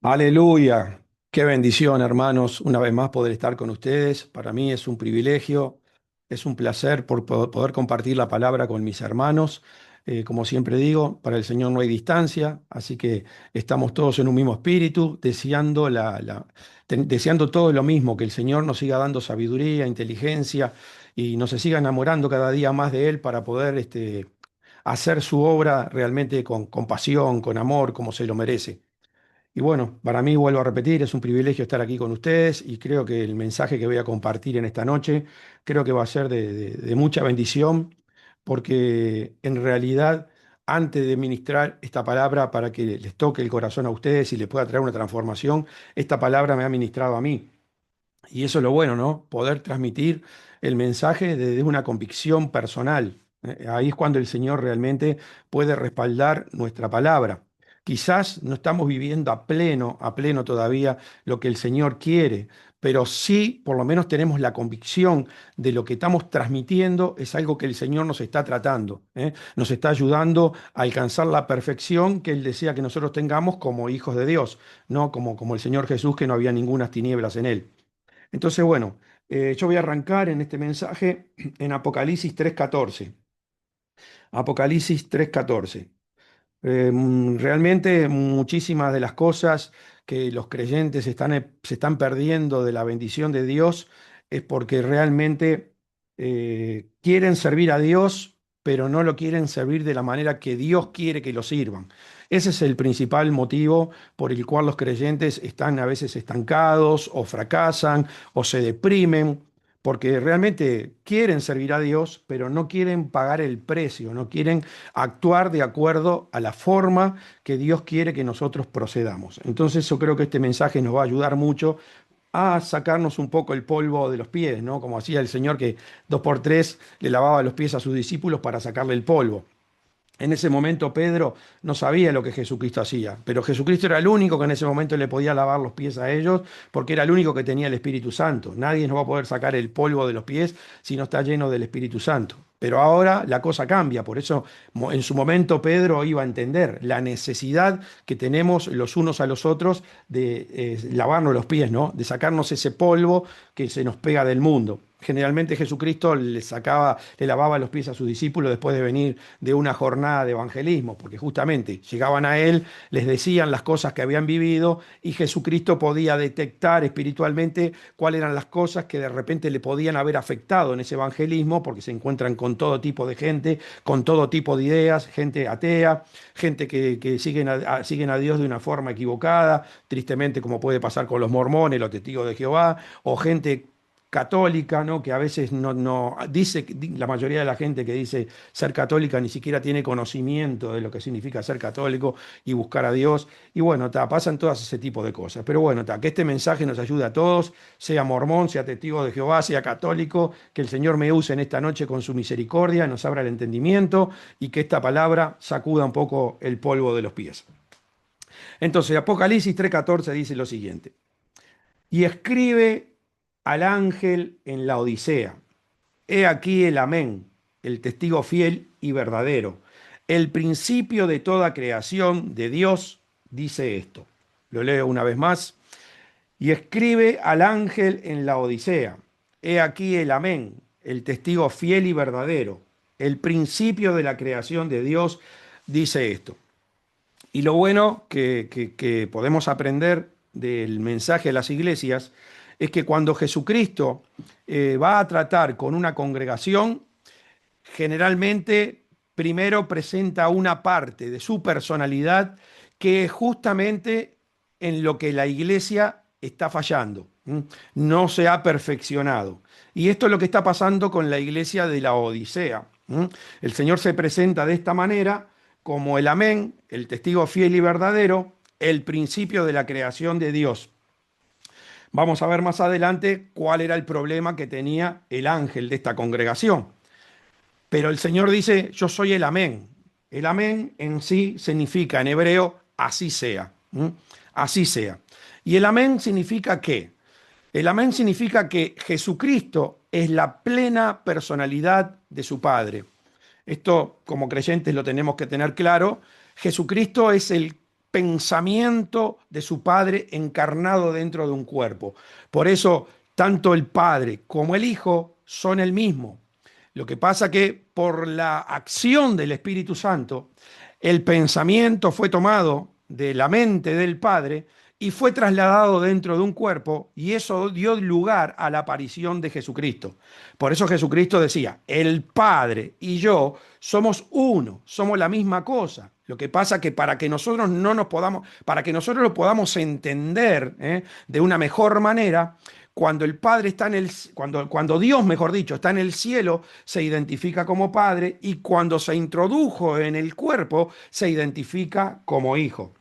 Aleluya, qué bendición, hermanos, una vez más poder estar con ustedes. Para mí es un privilegio, es un placer por poder compartir la palabra con mis hermanos. Como siempre digo, para el Señor no hay distancia, así que estamos todos en un mismo espíritu, deseando, deseando todo lo mismo, que el Señor nos siga dando sabiduría, inteligencia y nos siga enamorando cada día más de Él para poder hacer su obra realmente con pasión, con amor, como se lo merece. Y bueno, para mí, vuelvo a repetir, es un privilegio estar aquí con ustedes y creo que el mensaje que voy a compartir en esta noche creo que va a ser de mucha bendición porque en realidad, antes de ministrar esta palabra para que les toque el corazón a ustedes y les pueda traer una transformación, esta palabra me ha ministrado a mí. Y eso es lo bueno, ¿no? Poder transmitir el mensaje desde una convicción personal. Ahí es cuando el Señor realmente puede respaldar nuestra palabra. Quizás no estamos viviendo a pleno todavía lo que el Señor quiere, pero sí, por lo menos tenemos la convicción de lo que estamos transmitiendo es algo que el Señor nos está tratando, ¿eh? Nos está ayudando a alcanzar la perfección que Él desea que nosotros tengamos como hijos de Dios, no como el Señor Jesús, que no había ninguna tinieblas en Él. Entonces, bueno, yo voy a arrancar en este mensaje en Apocalipsis 3:14. Apocalipsis 3:14. Realmente muchísimas de las cosas que los creyentes se están perdiendo de la bendición de Dios es porque realmente quieren servir a Dios, pero no lo quieren servir de la manera que Dios quiere que lo sirvan. Ese es el principal motivo por el cual los creyentes están a veces estancados o fracasan o se deprimen porque realmente quieren servir a Dios, pero no quieren pagar el precio, no quieren actuar de acuerdo a la forma que Dios quiere que nosotros procedamos. Entonces yo creo que este mensaje nos va a ayudar mucho a sacarnos un poco el polvo de los pies, ¿no? Como hacía el Señor que dos por tres le lavaba los pies a sus discípulos para sacarle el polvo. En ese momento Pedro no sabía lo que Jesucristo hacía, pero Jesucristo era el único que en ese momento le podía lavar los pies a ellos porque era el único que tenía el Espíritu Santo. Nadie nos va a poder sacar el polvo de los pies si no está lleno del Espíritu Santo. Pero ahora la cosa cambia, por eso en su momento Pedro iba a entender la necesidad que tenemos los unos a los otros de lavarnos los pies, ¿no? De sacarnos ese polvo que se nos pega del mundo. Generalmente Jesucristo le lavaba los pies a sus discípulos después de venir de una jornada de evangelismo, porque justamente llegaban a él, les decían las cosas que habían vivido y Jesucristo podía detectar espiritualmente cuáles eran las cosas que de repente le podían haber afectado en ese evangelismo, porque se encuentran con todo tipo de gente, con todo tipo de ideas, gente atea, gente que siguen a Dios de una forma equivocada, tristemente como puede pasar con los mormones, los testigos de Jehová, o gente católica, ¿no? Que a veces no dice, la mayoría de la gente que dice ser católica ni siquiera tiene conocimiento de lo que significa ser católico y buscar a Dios. Y bueno, pasan todas ese tipo de cosas. Pero bueno, que este mensaje nos ayude a todos, sea mormón, sea testigo de Jehová, sea católico, que el Señor me use en esta noche con su misericordia, nos abra el entendimiento y que esta palabra sacuda un poco el polvo de los pies. Entonces, Apocalipsis 3:14 dice lo siguiente: y escribe al ángel en la Odisea: he aquí el amén, el testigo fiel y verdadero, el principio de toda creación de Dios, dice esto. Lo leo una vez más. Y escribe al ángel en la Odisea: he aquí el amén, el testigo fiel y verdadero, el principio de la creación de Dios, dice esto. Y lo bueno que podemos aprender del mensaje de las iglesias es que cuando Jesucristo va a tratar con una congregación, generalmente primero presenta una parte de su personalidad que es justamente en lo que la iglesia está fallando, ¿m? No se ha perfeccionado. Y esto es lo que está pasando con la iglesia de la Odisea. ¿M? El Señor se presenta de esta manera como el amén, el testigo fiel y verdadero, el principio de la creación de Dios. Vamos a ver más adelante cuál era el problema que tenía el ángel de esta congregación. Pero el Señor dice: yo soy el amén. El amén en sí significa en hebreo así sea. ¿M? Así sea. ¿Y el amén significa qué? El amén significa que Jesucristo es la plena personalidad de su Padre. Esto como creyentes lo tenemos que tener claro. Jesucristo es el pensamiento de su Padre encarnado dentro de un cuerpo. Por eso, tanto el Padre como el Hijo son el mismo. Lo que pasa que por la acción del Espíritu Santo, el pensamiento fue tomado de la mente del Padre y fue trasladado dentro de un cuerpo, y eso dio lugar a la aparición de Jesucristo. Por eso Jesucristo decía, el Padre y yo somos uno, somos la misma cosa. Lo que pasa que para que nosotros no nos podamos, para que nosotros lo podamos entender de una mejor manera, cuando el Padre está en cuando Dios, mejor dicho, está en el cielo, se identifica como Padre, y cuando se introdujo en el cuerpo, se identifica como Hijo.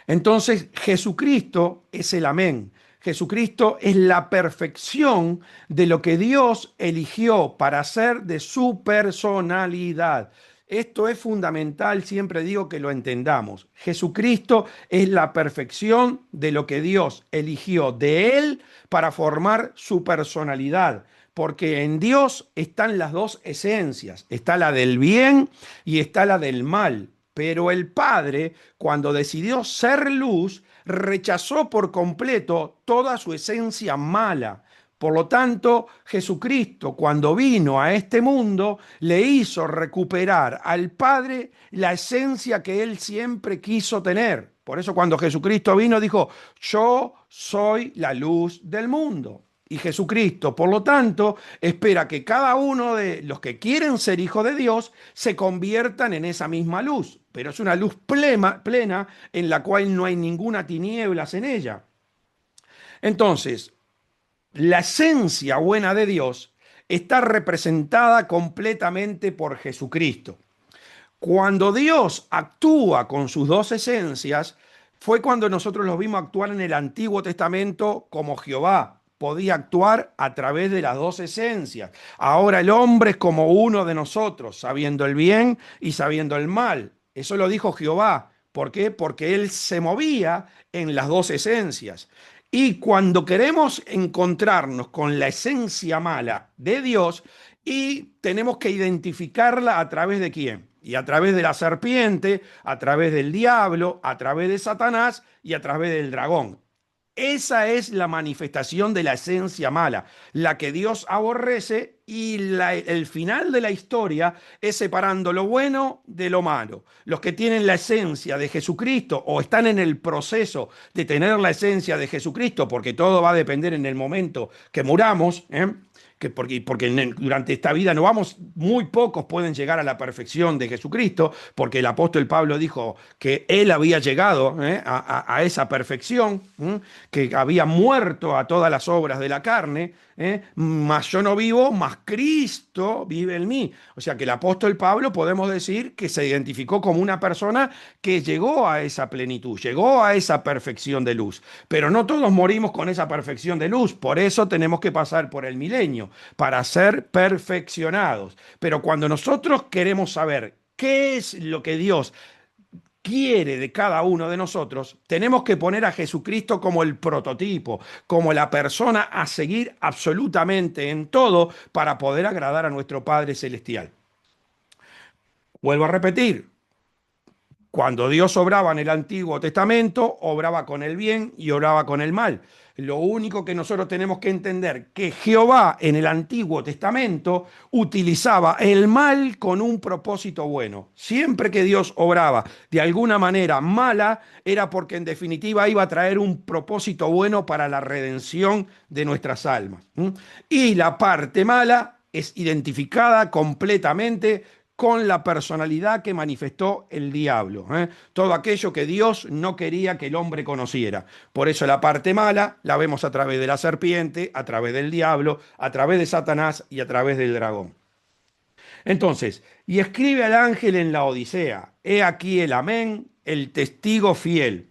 Entonces, Jesucristo es el amén. Jesucristo es la perfección de lo que Dios eligió para hacer de su personalidad. Esto es fundamental, siempre digo que lo entendamos. Jesucristo es la perfección de lo que Dios eligió de Él para formar su personalidad. Porque en Dios están las dos esencias, está la del bien y está la del mal. Pero el Padre, cuando decidió ser luz, rechazó por completo toda su esencia mala. Por lo tanto, Jesucristo, cuando vino a este mundo, le hizo recuperar al Padre la esencia que él siempre quiso tener. Por eso cuando Jesucristo vino, dijo, yo soy la luz del mundo. Y Jesucristo, por lo tanto, espera que cada uno de los que quieren ser hijos de Dios se conviertan en esa misma luz. Pero es una luz plena en la cual no hay ninguna tinieblas en ella. Entonces, la esencia buena de Dios está representada completamente por Jesucristo. Cuando Dios actúa con sus dos esencias, fue cuando nosotros los vimos actuar en el Antiguo Testamento como Jehová. Podía actuar a través de las dos esencias. Ahora el hombre es como uno de nosotros, sabiendo el bien y sabiendo el mal. Eso lo dijo Jehová. ¿Por qué? Porque él se movía en las dos esencias. Y cuando queremos encontrarnos con la esencia mala de Dios, y tenemos que identificarla a través de quién. Y a través de la serpiente, a través del diablo, a través de Satanás y a través del dragón. Esa es la manifestación de la esencia mala, la que Dios aborrece, y el final de la historia es separando lo bueno de lo malo. Los que tienen la esencia de Jesucristo o están en el proceso de tener la esencia de Jesucristo, porque todo va a depender en el momento que muramos, porque durante esta vida no vamos, muy pocos pueden llegar a la perfección de Jesucristo, porque el apóstol Pablo dijo que él había llegado a esa perfección, que había muerto a todas las obras de la carne, mas yo no vivo, mas Cristo vive en mí. O sea que el apóstol Pablo, podemos decir que se identificó como una persona que llegó a esa plenitud, llegó a esa perfección de luz. Pero no todos morimos con esa perfección de luz, por eso tenemos que pasar por el milenio, para ser perfeccionados. Pero cuando nosotros queremos saber qué es lo que Dios quiere de cada uno de nosotros, tenemos que poner a Jesucristo como el prototipo, como la persona a seguir absolutamente en todo para poder agradar a nuestro Padre Celestial. Vuelvo a repetir, cuando Dios obraba en el Antiguo Testamento, obraba con el bien y obraba con el mal. Lo único que nosotros tenemos que entender que Jehová en el Antiguo Testamento utilizaba el mal con un propósito bueno. Siempre que Dios obraba de alguna manera mala, era porque en definitiva iba a traer un propósito bueno para la redención de nuestras almas. Y la parte mala es identificada completamente con la personalidad que manifestó el diablo. Todo aquello que Dios no quería que el hombre conociera. Por eso la parte mala la vemos a través de la serpiente, a través del diablo, a través de Satanás y a través del dragón. Entonces, y escribe al ángel en la Odisea, he aquí el amén, el testigo fiel.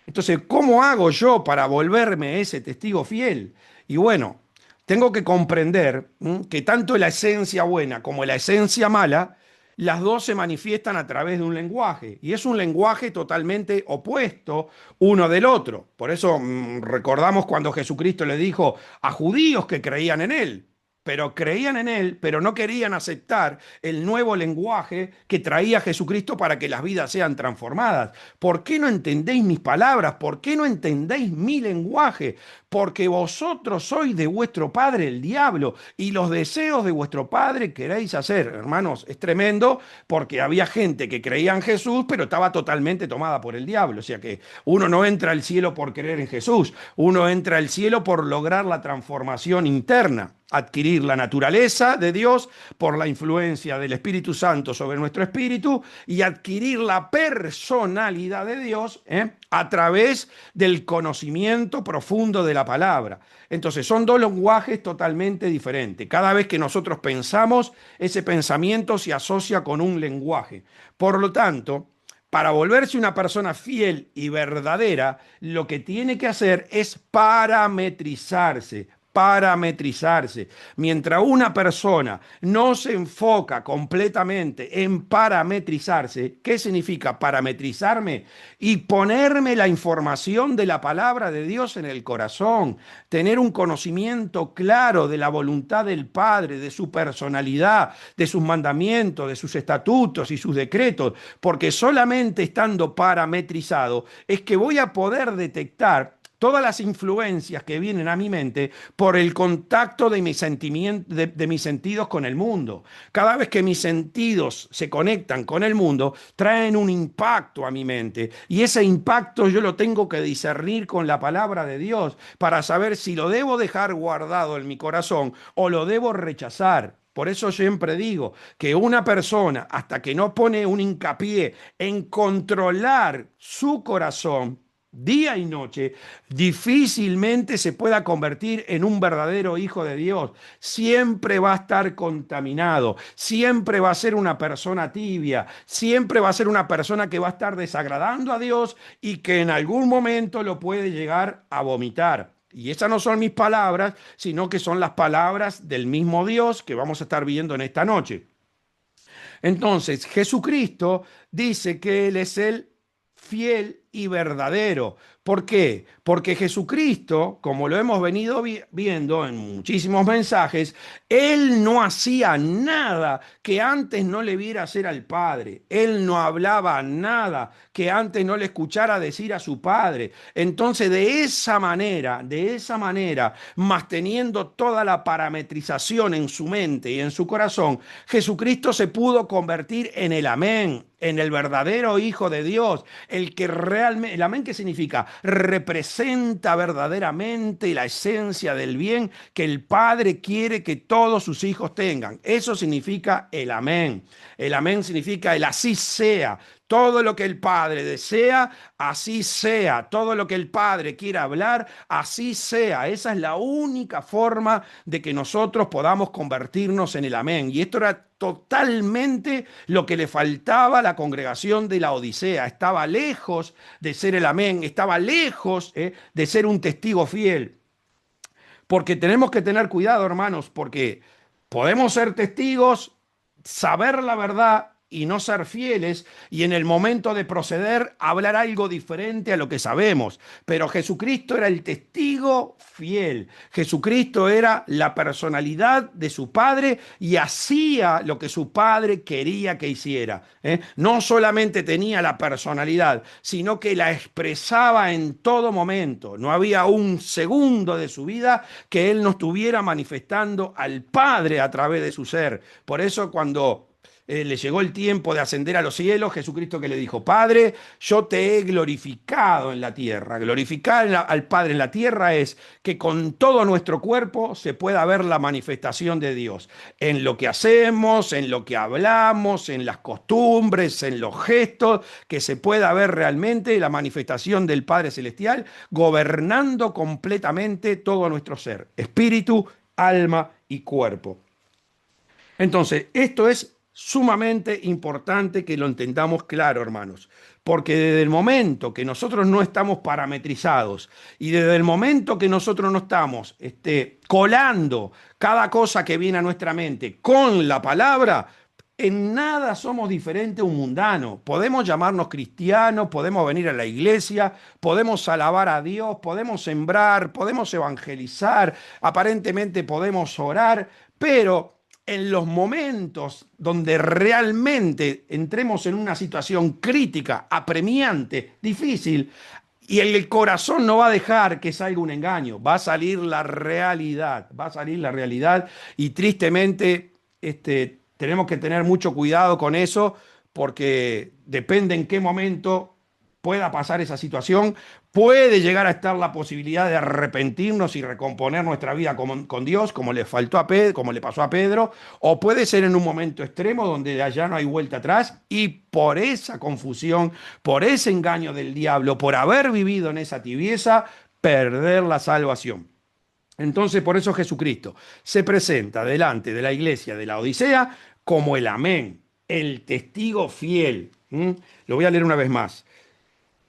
Entonces, ¿cómo hago yo para volverme ese testigo fiel? Y bueno, tengo que comprender que tanto la esencia buena como la esencia mala, las dos se manifiestan a través de un lenguaje. Y es un lenguaje totalmente opuesto uno del otro. Por eso recordamos cuando Jesucristo le dijo a judíos que creían en él. pero creían en él, pero no querían aceptar el nuevo lenguaje que traía Jesucristo para que las vidas sean transformadas. ¿Por qué no entendéis mis palabras? ¿Por qué no entendéis mi lenguaje? Porque vosotros sois de vuestro padre el diablo y los deseos de vuestro padre queréis hacer. Hermanos, es tremendo porque había gente que creía en Jesús, pero estaba totalmente tomada por el diablo. O sea que uno no entra al cielo por creer en Jesús, uno entra al cielo por lograr la transformación interna, adquirir la naturaleza de Dios por la influencia del Espíritu Santo sobre nuestro espíritu y adquirir la personalidad de Dios a través del conocimiento profundo de la palabra. Entonces son dos lenguajes totalmente diferentes. Cada vez que nosotros pensamos, ese pensamiento se asocia con un lenguaje. Por lo tanto, para volverse una persona fiel y verdadera, lo que tiene que hacer es parametrizarse. Parametrizarse. Mientras una persona no se enfoca completamente en parametrizarse, ¿qué significa parametrizarme? Y ponerme la información de la palabra de Dios en el corazón, tener un conocimiento claro de la voluntad del Padre, de su personalidad, de sus mandamientos, de sus estatutos y sus decretos, porque solamente estando parametrizado es que voy a poder detectar todas las influencias que vienen a mi mente por el contacto de mis sentimientos, de mis sentidos con el mundo. Cada vez que mis sentidos se conectan con el mundo, traen un impacto a mi mente. Y ese impacto yo lo tengo que discernir con la palabra de Dios para saber si lo debo dejar guardado en mi corazón o lo debo rechazar. Por eso siempre digo que una persona, hasta que no pone un hincapié en controlar su corazón, día y noche, difícilmente se pueda convertir en un verdadero hijo de Dios. Siempre va a estar contaminado, siempre va a ser una persona tibia, siempre va a ser una persona que va a estar desagradando a Dios y que en algún momento lo puede llegar a vomitar. Y esas no son mis palabras, sino que son las palabras del mismo Dios que vamos a estar viendo en esta noche. Entonces, Jesucristo dice que Él es el fiel y verdadero. ¿Por qué? Porque Jesucristo, como lo hemos venido viendo en muchísimos mensajes, Él no hacía nada que antes no le viera hacer al Padre. Él no hablaba nada que antes no le escuchara decir a su Padre. Entonces, de esa manera, más teniendo toda la parametrización en su mente y en su corazón, Jesucristo se pudo convertir en el Amén, en el verdadero Hijo de Dios, el que realmente, el amén, ¿qué significa? Representa verdaderamente la esencia del bien que el Padre quiere que todos sus hijos tengan. Eso significa el amén. El amén significa el así sea. Todo lo que el Padre desea, así sea. Todo lo que el Padre quiera hablar, así sea. Esa es la única forma de que nosotros podamos convertirnos en el amén. Y esto era totalmente lo que le faltaba a la congregación de la Odisea. Estaba lejos de ser el amén, estaba lejos de ser un testigo fiel. Porque tenemos que tener cuidado, hermanos, porque podemos ser testigos, saber la verdad y no ser fieles, y en el momento de proceder hablar algo diferente a lo que sabemos. Pero Jesucristo era el testigo fiel. Jesucristo era la personalidad de su Padre y hacía lo que su Padre quería que hiciera. No solamente tenía la personalidad, sino que la expresaba en todo momento. No había un segundo de su vida que él no estuviera manifestando al Padre a través de su ser. Por eso cuando le llegó el tiempo de ascender a los cielos, Jesucristo que le dijo: Padre, yo te he glorificado en la tierra. Glorificar al Padre en la tierra es que con todo nuestro cuerpo se pueda ver la manifestación de Dios. En lo que hacemos, en lo que hablamos, en las costumbres, en los gestos, que se pueda ver realmente la manifestación del Padre Celestial gobernando completamente todo nuestro ser, espíritu, alma y cuerpo. Entonces, esto es sumamente importante que lo entendamos claro, hermanos, porque desde el momento que nosotros no estamos parametrizados y desde el momento que nosotros no estamos colando cada cosa que viene a nuestra mente con la palabra, en nada somos diferentes a un mundano. Podemos llamarnos cristianos, podemos venir a la iglesia, podemos alabar a Dios, podemos sembrar, podemos evangelizar, aparentemente podemos orar, Pero en los momentos donde realmente entremos en una situación crítica, apremiante, difícil, y el corazón no va a dejar que salga un engaño, va a salir la realidad, va a salir la realidad y tristemente tenemos que tener mucho cuidado con eso porque depende en qué momento pueda pasar esa situación, puede llegar a estar la posibilidad de arrepentirnos y recomponer nuestra vida con Dios, como le faltó a Pedro, como le pasó a Pedro, o puede ser en un momento extremo donde ya no hay vuelta atrás y por esa confusión, por ese engaño del diablo, por haber vivido en esa tibieza, perder la salvación. Entonces, por eso Jesucristo se presenta delante de la iglesia de la Odisea como el amén, el testigo fiel. Lo voy a leer una vez más.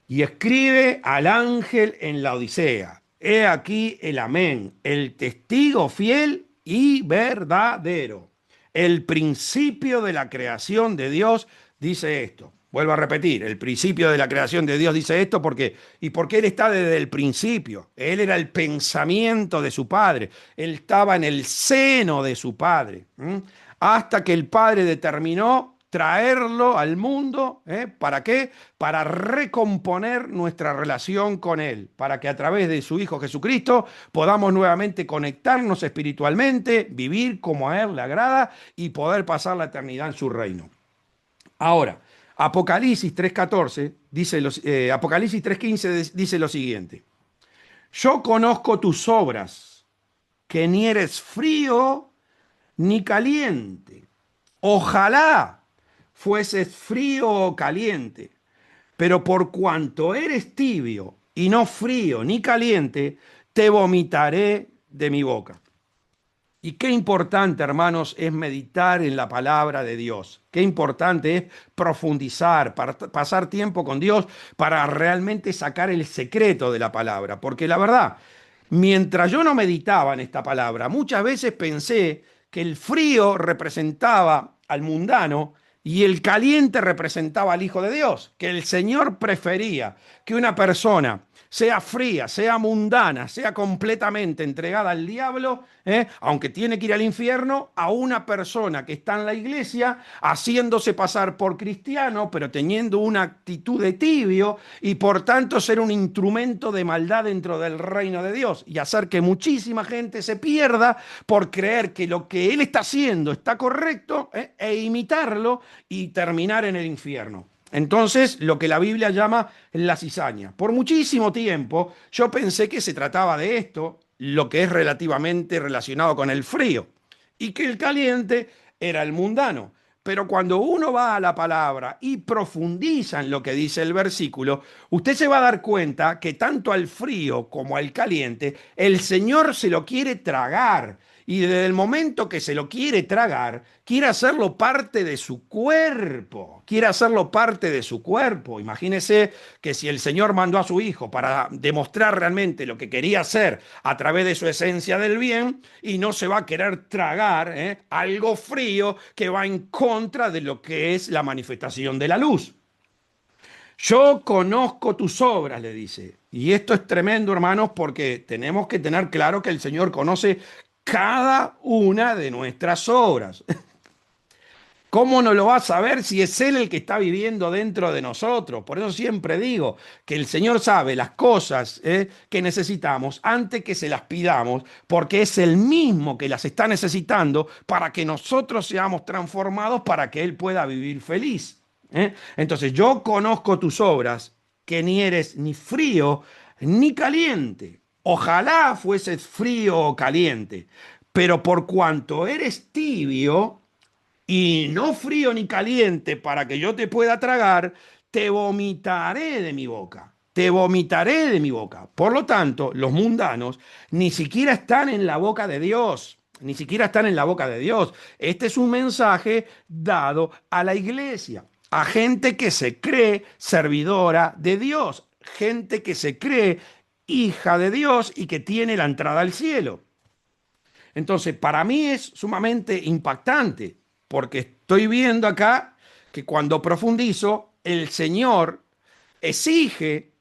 Y escribe al ángel en la Odisea. He aquí el amén, el testigo fiel y verdadero. El principio de la creación de Dios dice esto. Vuelvo a repetir, el principio de la creación de Dios dice esto porque Él está desde el principio. Él era el pensamiento de su Padre. Él estaba en el seno de su Padre. Hasta que el Padre determinó traerlo al mundo. ¿Para qué? Para recomponer nuestra relación con Él, para que a través de su Hijo Jesucristo podamos nuevamente conectarnos espiritualmente, vivir como a Él le agrada y poder pasar la eternidad en su reino. Ahora, Apocalipsis 3.14 dice Apocalipsis 3.15 dice lo siguiente: yo conozco tus obras, que ni eres frío ni caliente. Ojalá fueses frío o caliente, pero por cuanto eres tibio y no frío ni caliente, te vomitaré de mi boca. Y qué importante, hermanos, es meditar en la palabra de Dios. Qué importante es profundizar, para pasar tiempo con Dios, para realmente sacar el secreto de la palabra. Porque la verdad, mientras yo no meditaba en esta palabra, muchas veces pensé que el frío representaba al mundano y el caliente representaba al Hijo de Dios, que el Señor prefería que una persona sea fría, sea mundana, sea completamente entregada al diablo, aunque tiene que ir al infierno, a una persona que está en la iglesia haciéndose pasar por cristiano, pero teniendo una actitud de tibio y por tanto ser un instrumento de maldad dentro del reino de Dios y hacer que muchísima gente se pierda por creer que lo que él está haciendo está correcto, e imitarlo y terminar en el infierno. Entonces, lo que la Biblia llama la cizaña. Por muchísimo tiempo yo pensé que se trataba de esto, lo que es relativamente relacionado con el frío, y que el caliente era el mundano. Pero cuando uno va a la palabra y profundiza en lo que dice el versículo, usted se va a dar cuenta que tanto al frío como al caliente, el Señor se lo quiere tragar. Y desde el momento que se lo quiere tragar, quiere hacerlo parte de su cuerpo. Quiere hacerlo parte de su cuerpo. Imagínese que si el Señor mandó a su Hijo para demostrar realmente lo que quería hacer a través de su esencia del bien, y no se va a querer tragar algo frío que va en contra de lo que es la manifestación de la luz. Yo conozco tus obras, le dice. Y esto es tremendo, hermanos, porque tenemos que tener claro que el Señor conoce cada una de nuestras obras. ¿Cómo no lo va a saber si es Él el que está viviendo dentro de nosotros? Por eso siempre digo que el Señor sabe las cosas que necesitamos antes que se las pidamos, porque es el mismo que las está necesitando para que nosotros seamos transformados para que Él pueda vivir feliz. Entonces, yo conozco tus obras, que ni eres ni frío ni caliente. Ojalá fueses frío o caliente, pero por cuanto eres tibio y no frío ni caliente para que yo te pueda tragar, te vomitaré de mi boca. Te vomitaré de mi boca. Por lo tanto, los mundanos ni siquiera están en la boca de Dios. Ni siquiera están en la boca de Dios. Este es un mensaje dado a la iglesia, a gente que se cree servidora de Dios, gente que se cree hija de Dios y que tiene la entrada al cielo. Entonces, para mí es sumamente impactante, porque estoy viendo acá que cuando profundizo, el Señor exige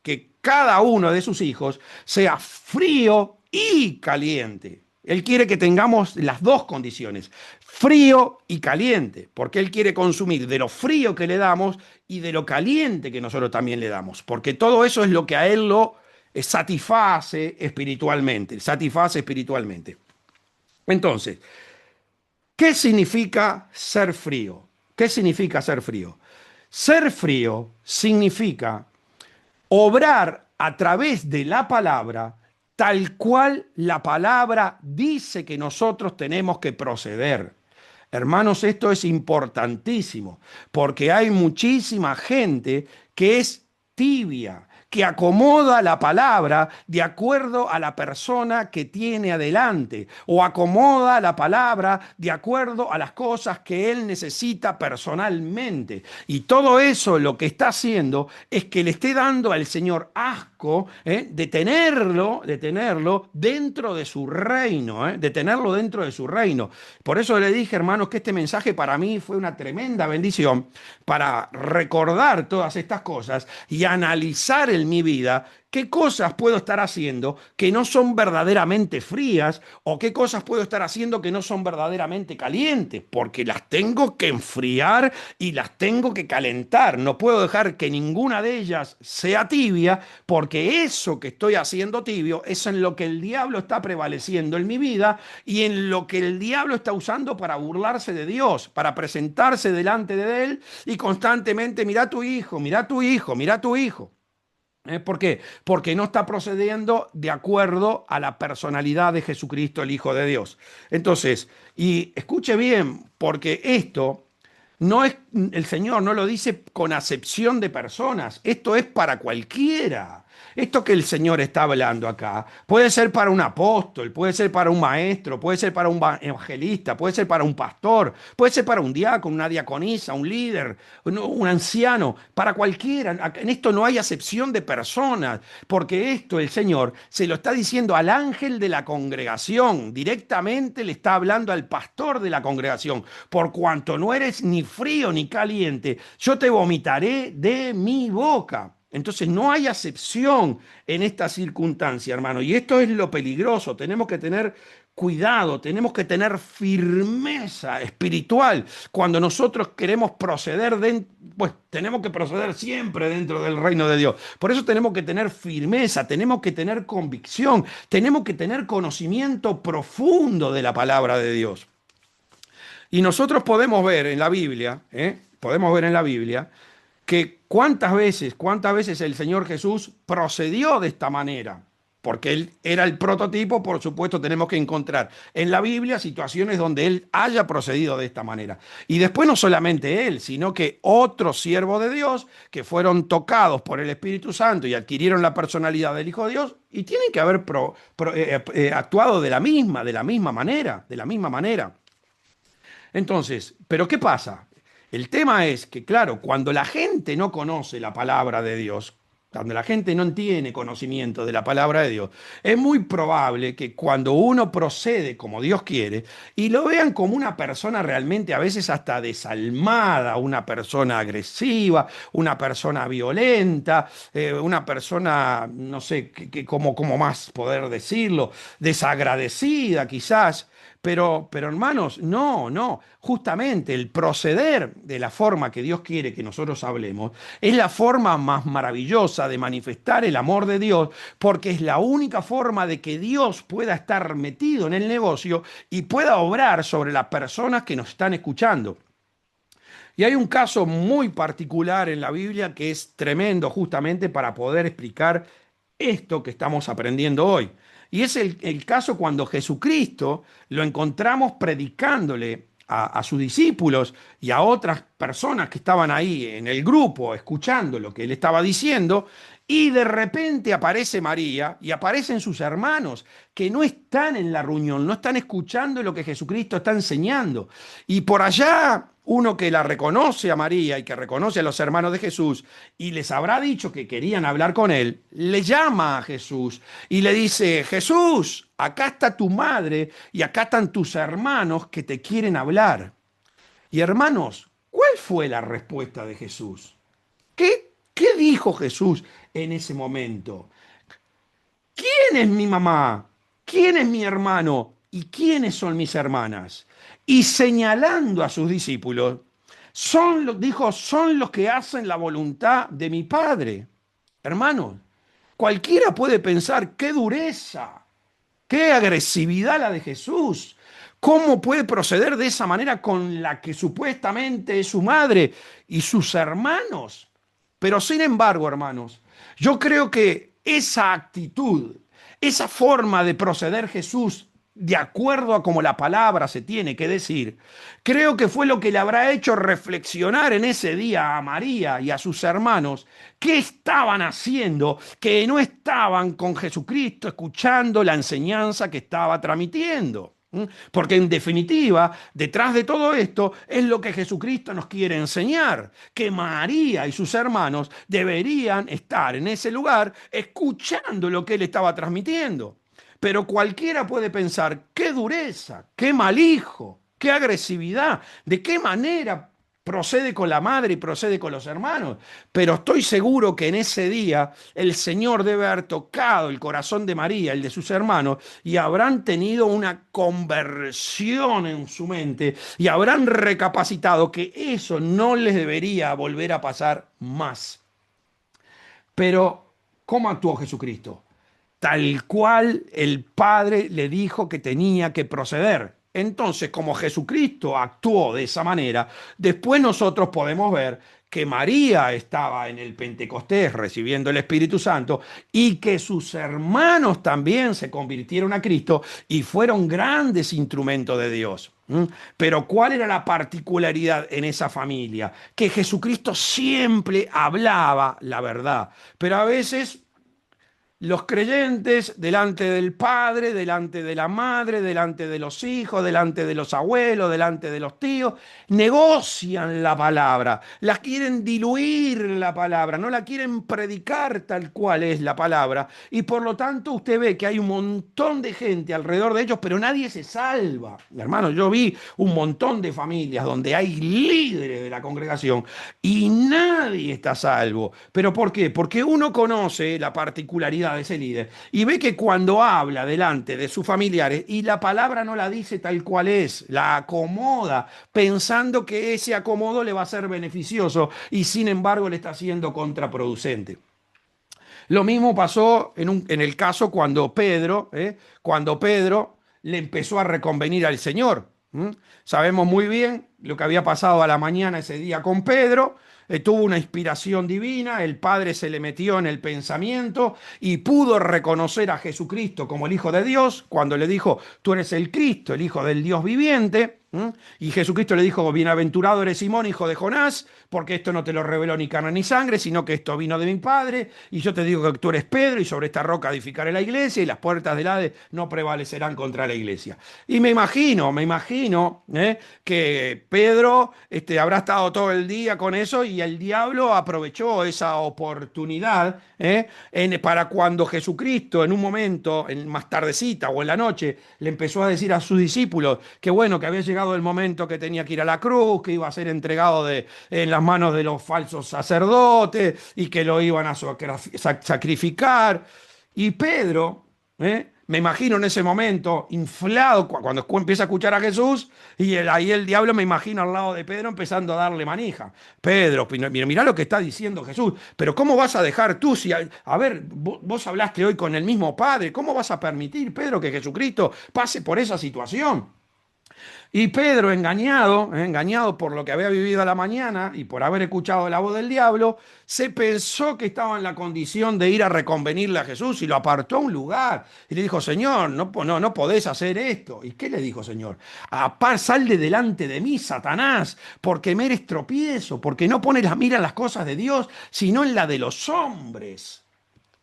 que cada uno de sus hijos sea frío y caliente. Él quiere que tengamos las dos condiciones, frío y caliente, porque Él quiere consumir de lo frío que le damos y de lo caliente que nosotros también le damos, porque todo eso es lo que a Él lo satisface espiritualmente, satisface espiritualmente. Entonces, ¿qué significa ser frío? ¿Qué significa ser frío? Ser frío significa obrar a través de la palabra tal cual la palabra dice que nosotros tenemos que proceder. Hermanos, esto es importantísimo, porque hay muchísima gente que es tibia, que acomoda la palabra de acuerdo a la persona que tiene adelante, o acomoda la palabra de acuerdo a las cosas que él necesita personalmente. Y todo eso lo que está haciendo es que le esté dando al Señor asco de tenerlo dentro de su reino, de tenerlo dentro de su reino. Por eso le dije, hermanos, que este mensaje para mí fue una tremenda bendición para recordar todas estas cosas y analizar en mi vida qué cosas puedo estar haciendo que no son verdaderamente frías o qué cosas puedo estar haciendo que no son verdaderamente calientes, porque las tengo que enfriar y las tengo que calentar. No puedo dejar que ninguna de ellas sea tibia, porque eso que estoy haciendo tibio es en lo que el diablo está prevaleciendo en mi vida y en lo que el diablo está usando para burlarse de Dios, para presentarse delante de él y constantemente, mira a tu hijo, mira a tu hijo, mira a tu hijo. ¿Por qué? Porque no está procediendo de acuerdo a la personalidad de Jesucristo, el Hijo de Dios. Entonces, y escuche bien, porque esto no es, el Señor no lo dice con acepción de personas, esto es para cualquiera. Esto que el Señor está hablando acá puede ser para un apóstol, puede ser para un maestro, puede ser para un evangelista, puede ser para un pastor, puede ser para un diácono, una diaconisa, un líder, un anciano, para cualquiera. En esto no hay acepción de personas, porque esto el Señor se lo está diciendo al ángel de la congregación, directamente le está hablando al pastor de la congregación. Por cuanto no eres ni frío ni caliente, yo te vomitaré de mi boca. Entonces no hay acepción en esta circunstancia, hermano. Y esto es lo peligroso. Tenemos que tener cuidado, tenemos que tener firmeza espiritual. Cuando nosotros queremos proceder, pues tenemos que proceder siempre dentro del reino de Dios. Por eso tenemos que tener firmeza, tenemos que tener convicción, tenemos que tener conocimiento profundo de la palabra de Dios. Y nosotros podemos ver en la Biblia, podemos ver en la Biblia, que cuántas veces el Señor Jesús procedió de esta manera, porque Él era el prototipo, por supuesto tenemos que encontrar en la Biblia situaciones donde Él haya procedido de esta manera. Y después no solamente Él, sino que otros siervos de Dios que fueron tocados por el Espíritu Santo y adquirieron la personalidad del Hijo de Dios y tienen que haber actuado de la misma manera, de la misma manera. Entonces, ¿pero qué pasa? El tema es que, claro, cuando la gente no conoce la palabra de Dios, cuando la gente no tiene conocimiento de la palabra de Dios, es muy probable que cuando uno procede como Dios quiere y lo vean como una persona realmente a veces hasta desalmada, una persona agresiva, una persona violenta, una persona, no sé, como más poder decirlo, desagradecida quizás. Pero hermanos, no, justamente el proceder de la forma que Dios quiere que nosotros hablemos es la forma más maravillosa de manifestar el amor de Dios, porque es la única forma de que Dios pueda estar metido en el negocio y pueda obrar sobre las personas que nos están escuchando. Y hay un caso muy particular en la Biblia que es tremendo justamente para poder explicar esto que estamos aprendiendo hoy. Y es el caso cuando Jesucristo lo encontramos predicándole a sus discípulos y a otras personas que estaban ahí en el grupo escuchando lo que él estaba diciendo, y de repente aparece María y aparecen sus hermanos que no están en la reunión, no están escuchando lo que Jesucristo está enseñando. Y por allá uno que la reconoce a María y que reconoce a los hermanos de Jesús y les habrá dicho que querían hablar con él, le llama a Jesús y le dice, Jesús, acá está tu madre y acá están tus hermanos que te quieren hablar. Y hermanos, ¿cuál fue la respuesta de Jesús? ¿Qué dijo Jesús en ese momento? ¿Quién es mi mamá? ¿Quién es mi hermano? ¿y quiénes son mis hermanas? Y señalando a sus discípulos, dijo, son los que hacen la voluntad de mi Padre. Hermanos, cualquiera puede pensar, qué dureza, qué agresividad la de Jesús. ¿Cómo puede proceder de esa manera con la que supuestamente es su madre y sus hermanos? Pero sin embargo, hermanos, yo creo que esa actitud, esa forma de proceder Jesús, de acuerdo a como la palabra se tiene que decir, creo que fue lo que le habrá hecho reflexionar en ese día a María y a sus hermanos qué estaban haciendo, que no estaban con Jesucristo escuchando la enseñanza que estaba transmitiendo. Porque en definitiva, detrás de todo esto es lo que Jesucristo nos quiere enseñar, que María y sus hermanos deberían estar en ese lugar escuchando lo que él estaba transmitiendo. Pero cualquiera puede pensar, qué dureza, qué mal hijo, qué agresividad, de qué manera procede con la madre y procede con los hermanos. Pero estoy seguro que en ese día el Señor debe haber tocado el corazón de María, el de sus hermanos, y habrán tenido una conversión en su mente y habrán recapacitado que eso no les debería volver a pasar más. Pero, ¿cómo actuó Jesucristo? Tal cual el Padre le dijo que tenía que proceder. Entonces, como Jesucristo actuó de esa manera, después nosotros podemos ver que María estaba en el Pentecostés recibiendo el Espíritu Santo y que sus hermanos también se convirtieron a Cristo y fueron grandes instrumentos de Dios. Pero ¿cuál era la particularidad en esa familia? Que Jesucristo siempre hablaba la verdad, pero a veces los creyentes delante del padre, delante de la madre, delante de los hijos, delante de los abuelos, delante de los tíos, negocian la palabra, la quieren diluir la palabra, no la quieren predicar tal cual es la palabra. Y por lo tanto usted ve que hay un montón de gente alrededor de ellos, pero nadie se salva. Hermano, yo vi un montón de familias donde hay líderes de la congregación y nadie está salvo. ¿Pero por qué? Porque uno conoce la particularidad de ese líder y ve que cuando habla delante de sus familiares y la palabra no la dice tal cual es, la acomoda pensando que ese acomodo le va a ser beneficioso y sin embargo le está siendo contraproducente. Lo mismo pasó en el caso cuando Pedro le empezó a reconvenir al Señor. Sabemos muy bien lo que había pasado a la mañana ese día con Pedro. Tuvo una inspiración divina, el Padre se le metió en el pensamiento y pudo reconocer a Jesucristo como el Hijo de Dios cuando le dijo, tú eres el Cristo, el Hijo del Dios viviente. Y Jesucristo le dijo, bienaventurado eres Simón, hijo de Jonás, porque esto no te lo reveló ni carne ni sangre, sino que esto vino de mi Padre, y yo te digo que tú eres Pedro, y sobre esta roca edificaré la iglesia, y las puertas del Hades no prevalecerán contra la iglesia. Y me imagino, que Pedro habrá estado todo el día con eso, y el diablo aprovechó esa oportunidad para cuando Jesucristo en un momento, más tardecita o en la noche, le empezó a decir a sus discípulos que bueno, que había llegado el momento que tenía que ir a la cruz, que iba a ser entregado en las manos de los falsos sacerdotes y que lo iban a sacrificar. Y Pedro, me imagino en ese momento, inflado, cuando empieza a escuchar a Jesús, y ahí el diablo me imagino al lado de Pedro empezando a darle manija. Pedro, mirá lo que está diciendo Jesús, pero ¿cómo vas a dejar tú si, a ver, vos hablaste hoy con el mismo Padre, ¿cómo vas a permitir, Pedro, que Jesucristo pase por esa situación? Y Pedro, engañado por lo que había vivido a la mañana y por haber escuchado la voz del diablo, se pensó que estaba en la condición de ir a reconvenirle a Jesús y lo apartó a un lugar. Y le dijo, Señor, no podés hacer esto. ¿Y qué le dijo, Señor? Sal de delante de mí, Satanás, porque me eres tropiezo, porque no pones la mira en las cosas de Dios, sino en la de los hombres.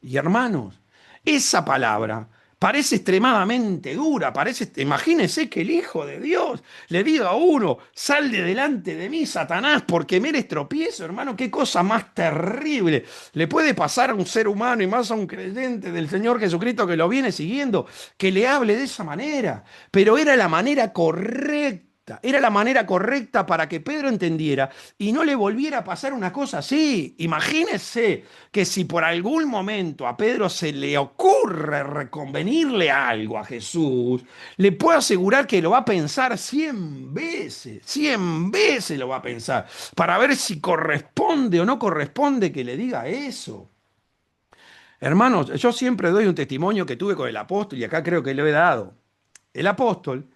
Y hermanos, esa palabra parece extremadamente dura, imagínense que el Hijo de Dios le diga a uno, sal de delante de mí, Satanás, porque me eres tropiezo, hermano, qué cosa más terrible le puede pasar a un ser humano y más a un creyente del Señor Jesucristo que lo viene siguiendo, que le hable de esa manera, pero era la manera correcta correcta, era la manera correcta para que Pedro entendiera y no le volviera a pasar una cosa así. Imagínese que si por algún momento a Pedro se le ocurre reconvenirle algo a Jesús, le puedo asegurar que lo va a pensar 100 veces lo va a pensar, para ver si corresponde o no corresponde que le diga eso. Hermanos, yo siempre doy un testimonio que tuve con el apóstol y acá creo que lo he dado. El apóstol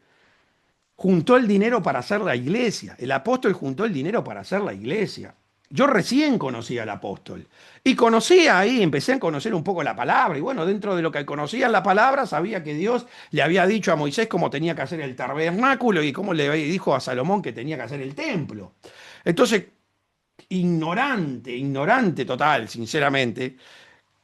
juntó el dinero para hacer la iglesia. El apóstol juntó el dinero para hacer la iglesia. Yo recién conocí al apóstol. Y conocía ahí, empecé a conocer un poco la palabra. Y bueno, dentro de lo que conocía en la palabra, sabía que Dios le había dicho a Moisés cómo tenía que hacer el tabernáculo y cómo le dijo a Salomón que tenía que hacer el templo. Entonces, ignorante total, sinceramente,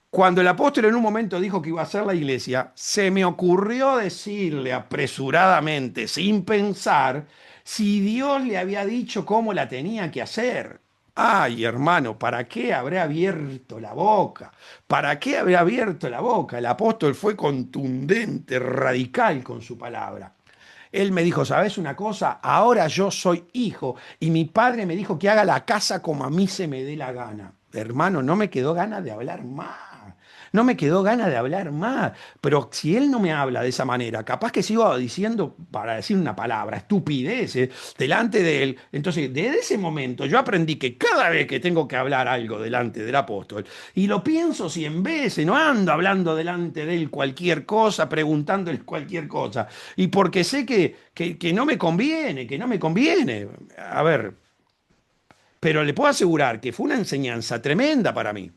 cuando el apóstol en un momento dijo que iba a hacer la iglesia, se me ocurrió decirle apresuradamente, sin pensar, si Dios le había dicho cómo la tenía que hacer. Ay, hermano, ¿para qué habré abierto la boca? ¿Para qué habré abierto la boca? El apóstol fue contundente, radical con su palabra. Él me dijo, ¿sabes una cosa? Ahora yo soy hijo y mi padre me dijo que haga la casa como a mí se me dé la gana. Hermano, no me quedó ganas de hablar más. No me quedó ganas de hablar más. Pero si él no me habla de esa manera, capaz que sigo diciendo, para decir una palabra, estupideces delante de él. Entonces, desde ese momento yo aprendí que cada vez que tengo que hablar algo delante del apóstol, y lo pienso 100 veces, no ando hablando delante de él cualquier cosa, preguntándole cualquier cosa. Y porque sé que no me conviene, que no me conviene. A ver, pero le puedo asegurar que fue una enseñanza tremenda para mí.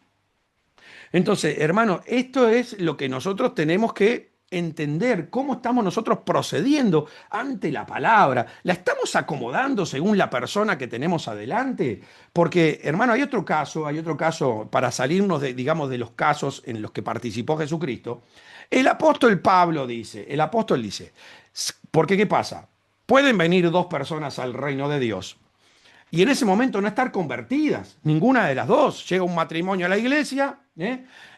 Entonces, hermano, esto es lo que nosotros tenemos que entender, cómo estamos nosotros procediendo ante la palabra. ¿La estamos acomodando según la persona que tenemos adelante? Porque, hermano, hay otro caso para salirnos de, digamos, de los casos en los que participó Jesucristo. El apóstol dice, porque ¿qué pasa? Pueden venir dos personas al reino de Dios y en ese momento no estar convertidas, ninguna de las dos. Llega un matrimonio a la iglesia,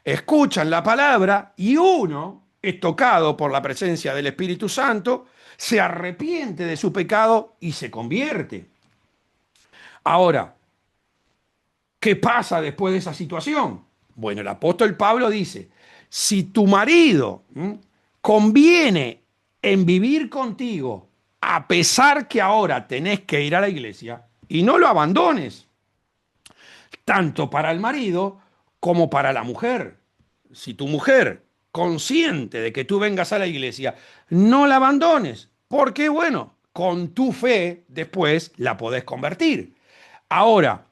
escuchan la palabra y uno es tocado por la presencia del Espíritu Santo, se arrepiente de su pecado y se convierte. Ahora, ¿qué pasa después de esa situación? Bueno, el apóstol Pablo dice, si tu marido conviene en vivir contigo, a pesar que ahora tenés que ir a la iglesia, y no lo abandones, tanto para el marido como para la mujer. Si tu mujer, consciente de que tú vengas a la iglesia, no la abandones, porque bueno, con tu fe después la podés convertir. Ahora,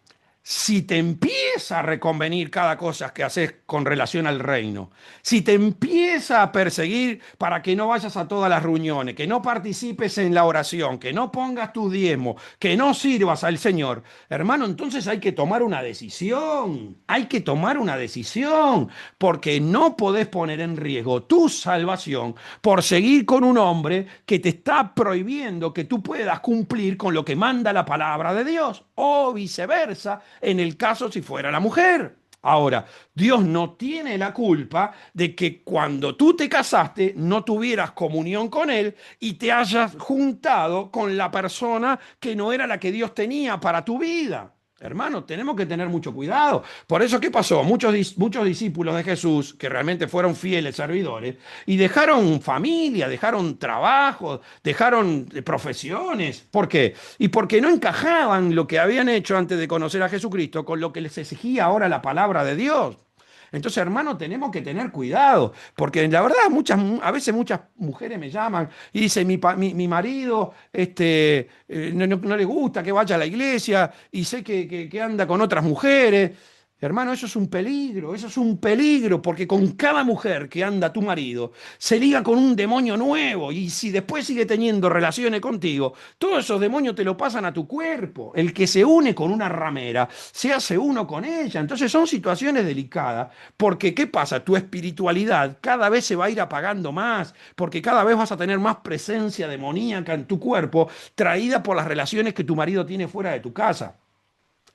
si te empieza a reconvenir cada cosa que haces con relación al reino, si te empieza a perseguir para que no vayas a todas las reuniones, que no participes en la oración, que no pongas tu diezmo, que no sirvas al Señor, hermano, entonces hay que tomar una decisión, hay que tomar una decisión, porque no podés poner en riesgo tu salvación por seguir con un hombre que te está prohibiendo que tú puedas cumplir con lo que manda la palabra de Dios, o viceversa en el caso si fuera la mujer. Ahora, Dios no tiene la culpa de que cuando tú te casaste no tuvieras comunión con Él y te hayas juntado con la persona que no era la que Dios tenía para tu vida. Hermano, tenemos que tener mucho cuidado. Por eso, ¿qué pasó? Muchos discípulos de Jesús, que realmente fueron fieles servidores, y dejaron familia, dejaron trabajo, dejaron profesiones. ¿Por qué? Y porque no encajaban lo que habían hecho antes de conocer a Jesucristo con lo que les exigía ahora la palabra de Dios. Entonces, hermano, tenemos que tener cuidado, porque la verdad, a veces muchas mujeres me llaman y dicen, mi marido no le gusta que vaya a la iglesia y sé que anda con otras mujeres. Hermano, eso es un peligro, porque con cada mujer que anda tu marido se liga con un demonio nuevo y si después sigue teniendo relaciones contigo, todos esos demonios te lo pasan a tu cuerpo. El que se une con una ramera se hace uno con ella. Entonces son situaciones delicadas, porque ¿qué pasa? Tu espiritualidad cada vez se va a ir apagando más, porque cada vez vas a tener más presencia demoníaca en tu cuerpo, traída por las relaciones que tu marido tiene fuera de tu casa.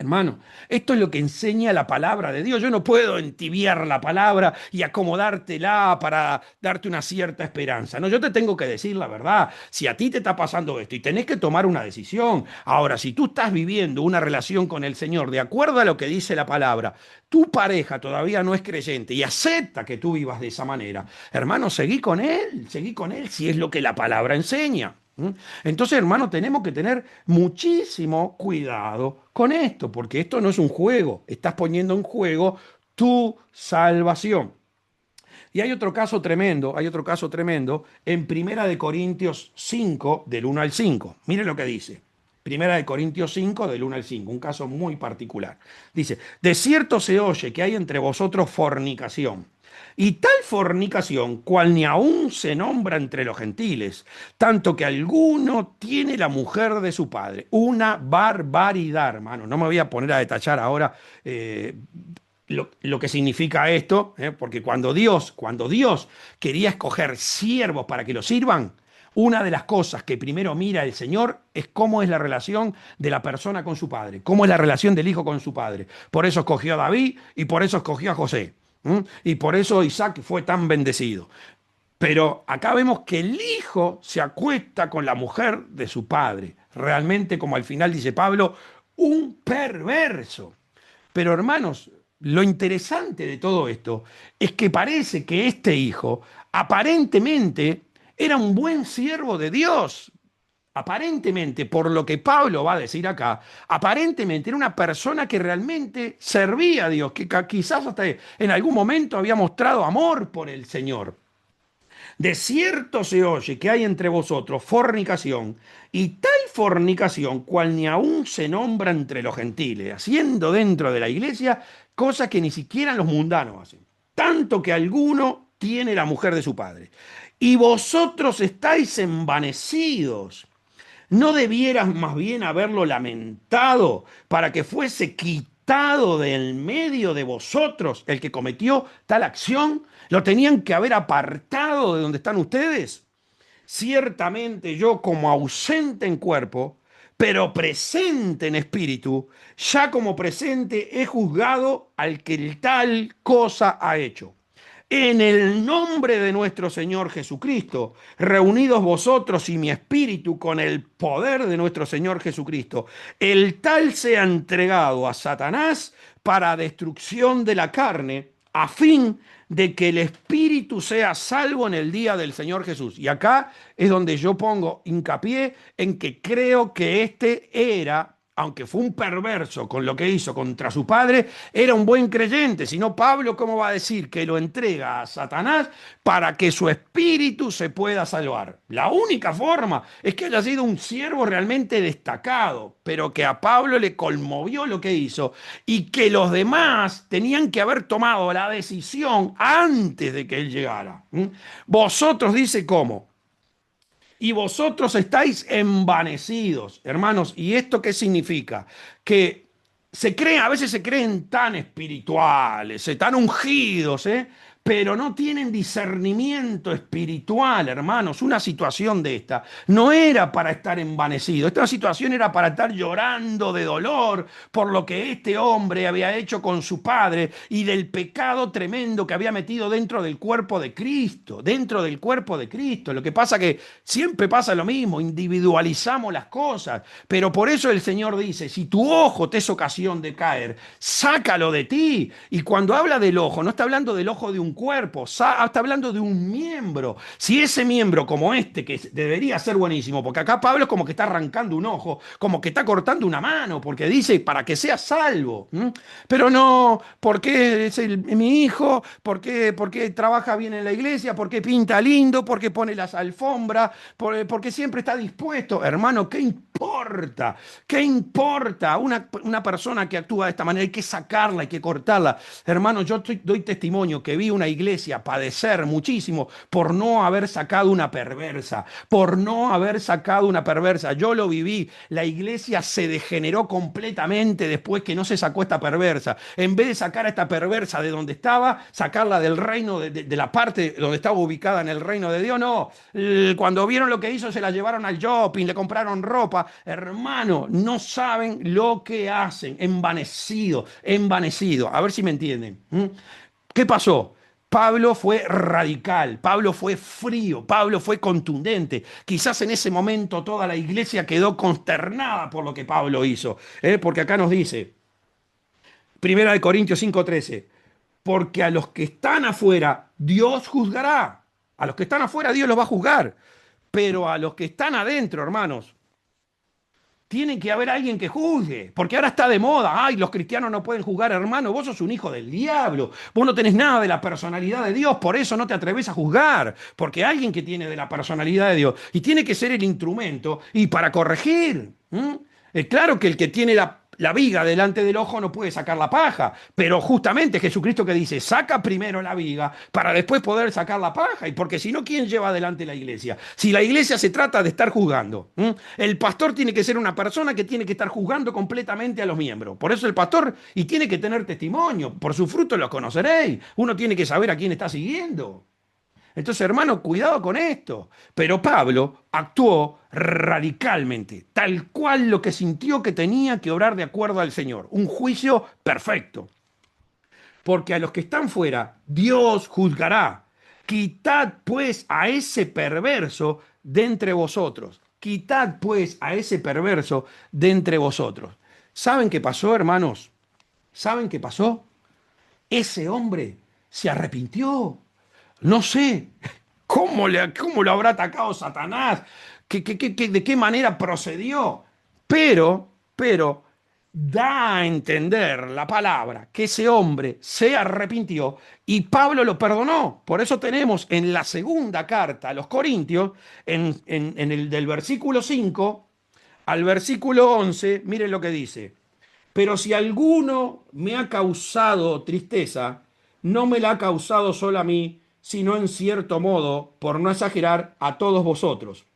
Hermano, esto es lo que enseña la palabra de Dios. Yo no puedo entibiar la palabra y acomodártela para darte una cierta esperanza. No, yo te tengo que decir la verdad. Si a ti te está pasando esto y tenés que tomar una decisión, ahora, si tú estás viviendo una relación con el Señor de acuerdo a lo que dice la palabra, tu pareja todavía no es creyente y acepta que tú vivas de esa manera, hermano, seguí con él si es lo que la palabra enseña. ¿Mm? Entonces, hermano, tenemos que tener muchísimo cuidado con esto, porque esto no es un juego, estás poniendo en juego tu salvación. Y hay otro caso tremendo en Primera de Corintios 5, del 1 al 5. Miren lo que dice. Primera de Corintios 5, del 1 al 5, un caso muy particular. Dice, de cierto se oye que hay entre vosotros fornicación. Y tal fornicación, cual ni aún se nombra entre los gentiles, tanto que alguno tiene la mujer de su padre. Una barbaridad, hermano. No me voy a poner a detallar ahora lo que significa esto, porque cuando Dios quería escoger siervos para que lo sirvan, una de las cosas que primero mira el Señor es cómo es la relación de la persona con su padre, cómo es la relación del hijo con su padre. Por eso escogió a David y por eso escogió a José. Y por eso Isaac fue tan bendecido. Pero acá vemos que el hijo se acuesta con la mujer de su padre. Realmente, como al final dice Pablo, un perverso. Pero hermanos, lo interesante de todo esto es que parece que este hijo aparentemente era un buen siervo de Dios. Aparentemente, por lo que Pablo va a decir acá, aparentemente era una persona que realmente servía a Dios, que quizás hasta en algún momento había mostrado amor por el Señor. De cierto se oye que hay entre vosotros fornicación, y tal fornicación cual ni aún se nombra entre los gentiles, haciendo dentro de la iglesia cosas que ni siquiera los mundanos hacen. Tanto que alguno tiene la mujer de su padre. Y vosotros estáis envanecidos. ¿No debieras más bien haberlo lamentado para que fuese quitado del medio de vosotros el que cometió tal acción? ¿Lo tenían que haber apartado de donde están ustedes? Ciertamente yo, como ausente en cuerpo, pero presente en espíritu, ya como presente he juzgado al que tal cosa ha hecho. En el nombre de nuestro Señor Jesucristo, reunidos vosotros y mi espíritu con el poder de nuestro Señor Jesucristo, el tal sea entregado a Satanás para destrucción de la carne, a fin de que el espíritu sea salvo en el día del Señor Jesús. Y acá es donde yo pongo hincapié en que creo que este era, aunque fue un perverso con lo que hizo contra su padre, era un buen creyente. Si no, Pablo, ¿cómo va a decir que lo entrega a Satanás para que su espíritu se pueda salvar? La única forma es que haya sido un siervo realmente destacado, pero que a Pablo le conmovió lo que hizo y que los demás tenían que haber tomado la decisión antes de que él llegara. Vosotros, dice, ¿cómo? Y vosotros estáis envanecidos, hermanos. ¿Y esto qué significa? Que a veces se creen tan espirituales, tan ungidos, pero no tienen discernimiento espiritual, hermanos. Una situación de esta no era para estar envanecido. Esta situación era para estar llorando de dolor por lo que este hombre había hecho con su padre y del pecado tremendo que había metido dentro del cuerpo de Cristo, dentro del cuerpo de Cristo. Lo que pasa que siempre pasa lo mismo, individualizamos las cosas, pero por eso el Señor dice, si tu ojo te es ocasión de caer, sácalo de ti. Y cuando habla del ojo, no está hablando del ojo de un cuerpo, está hablando de un miembro. Si ese miembro como este, que debería ser buenísimo, porque acá Pablo es como que está arrancando un ojo, como que está cortando una mano, porque dice para que sea salvo. Pero no, porque es mi hijo, porque trabaja bien en la iglesia, porque pinta lindo, porque pone las alfombras, porque siempre está dispuesto. Hermano, ¿qué importa? ¿Qué importa? Una persona que actúa de esta manera hay que sacarla, hay que cortarla. Hermano, doy testimonio que vi una iglesia padecer muchísimo por no haber sacado una perversa, por no haber sacado una perversa. Yo lo viví, la iglesia se degeneró completamente después que no se sacó esta perversa. En vez de sacar a esta perversa de donde estaba, sacarla del reino, de la parte donde estaba ubicada en el reino de Dios, no. Cuando vieron lo que hizo, se la llevaron al shopping, le compraron ropa. Hermano, no saben lo que hacen, envanecido, envanecido. A ver si me entienden. ¿Qué pasó? Pablo fue radical, Pablo fue frío, Pablo fue contundente. Quizás en ese momento toda la iglesia quedó consternada por lo que Pablo hizo. Porque acá nos dice, Primera de Corintios 5:13, porque a los que están afuera Dios juzgará. A los que están afuera Dios los va a juzgar. Pero a los que están adentro, hermanos, tiene que haber alguien que juzgue, porque ahora está de moda. Ay, los cristianos no pueden juzgar, hermano. Vos sos un hijo del diablo. Vos no tenés nada de la personalidad de Dios, por eso no te atreves a juzgar. Porque alguien que tiene de la personalidad de Dios y tiene que ser el instrumento y para corregir. Es claro que el que tiene la viga delante del ojo no puede sacar la paja, pero justamente Jesucristo que dice, saca primero la viga para después poder sacar la paja, y porque si no, ¿quién lleva adelante la iglesia? Si la iglesia se trata de estar juzgando, el pastor tiene que ser una persona que tiene que estar juzgando completamente a los miembros. Por eso el pastor, y tiene que tener testimonio, por su fruto los conoceréis. Uno tiene que saber a quién está siguiendo. Entonces, hermano, cuidado con esto. Pero Pablo actuó radicalmente, tal cual lo que sintió que tenía que obrar de acuerdo al Señor. Un juicio perfecto. Porque a los que están fuera, Dios juzgará. Quitad pues a ese perverso de entre vosotros. Quitad pues a ese perverso de entre vosotros. ¿Saben qué pasó, hermanos? ¿Saben qué pasó? Ese hombre se arrepintió. No sé cómo lo habrá atacado Satanás, de qué manera procedió, pero da a entender la palabra que ese hombre se arrepintió y Pablo lo perdonó. Por eso tenemos en la segunda carta a los Corintios, en el del versículo 5 al versículo 11, miren lo que dice. Pero si alguno me ha causado tristeza, no me la ha causado solo a mí, sino en cierto modo, por no exagerar, a todos vosotros.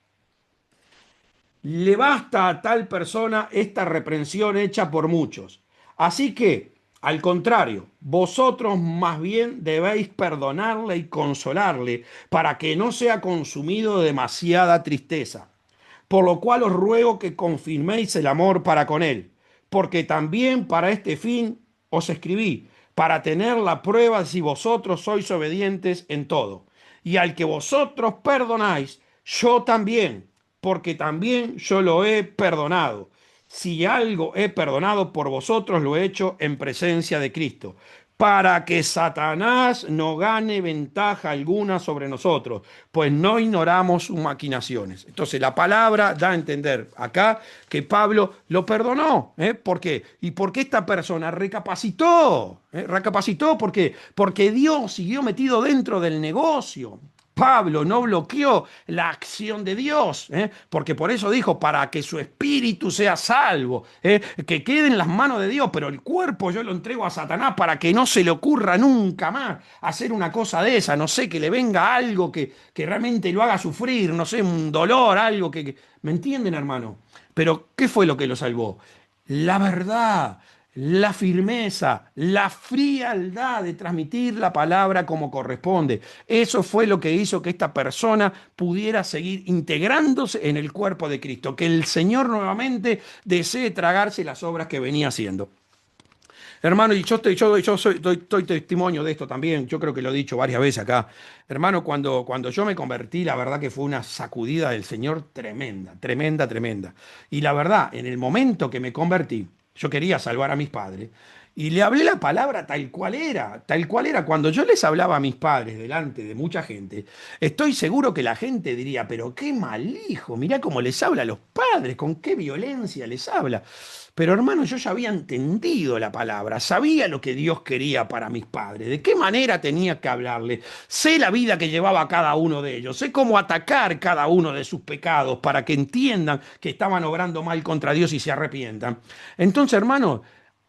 Le basta a tal persona esta reprensión hecha por muchos. Así que, al contrario, vosotros más bien debéis perdonarle y consolarle para que no sea consumido de demasiada tristeza. Por lo cual os ruego que confirméis el amor para con él, porque también para este fin os escribí, para tener la prueba si vosotros sois obedientes en todo. Y al que vosotros perdonáis, yo también, porque también yo lo he perdonado. Si algo he perdonado por vosotros, lo he hecho en presencia de Cristo, para que Satanás no gane ventaja alguna sobre nosotros, pues no ignoramos sus maquinaciones. Entonces la palabra da a entender acá que Pablo lo perdonó. ¿Por qué? Y porque esta persona recapacitó. Recapacitó, ¿por qué? Porque Dios siguió metido dentro del negocio. Pablo no bloqueó la acción de Dios, porque por eso dijo, para que su espíritu sea salvo, que quede en las manos de Dios, pero el cuerpo yo lo entrego a Satanás para que no se le ocurra nunca más hacer una cosa de esa, no sé, que le venga algo que realmente lo haga sufrir, no sé, un dolor, algo ¿Me entienden, hermano? Pero, ¿qué fue lo que lo salvó? La verdad, la firmeza, la frialdad de transmitir la palabra como corresponde. Eso fue lo que hizo que esta persona pudiera seguir integrándose en el cuerpo de Cristo, que el Señor nuevamente desee tragarse las obras que venía haciendo. Hermano, y doy testimonio de esto también, yo creo que lo he dicho varias veces acá. Hermano, cuando yo me convertí, la verdad que fue una sacudida del Señor tremenda, tremenda, tremenda. Y la verdad, en el momento que me convertí, yo quería salvar a mis padres, y le hablé la palabra tal cual era, tal cual era. Cuando yo les hablaba a mis padres delante de mucha gente, estoy seguro que la gente diría, pero qué mal hijo, mirá cómo les habla a los padres, con qué violencia les habla. Pero hermano, yo ya había entendido la palabra, sabía lo que Dios quería para mis padres, de qué manera tenía que hablarle, sé la vida que llevaba cada uno de ellos, sé cómo atacar cada uno de sus pecados para que entiendan que estaban obrando mal contra Dios y se arrepientan. Entonces, hermano,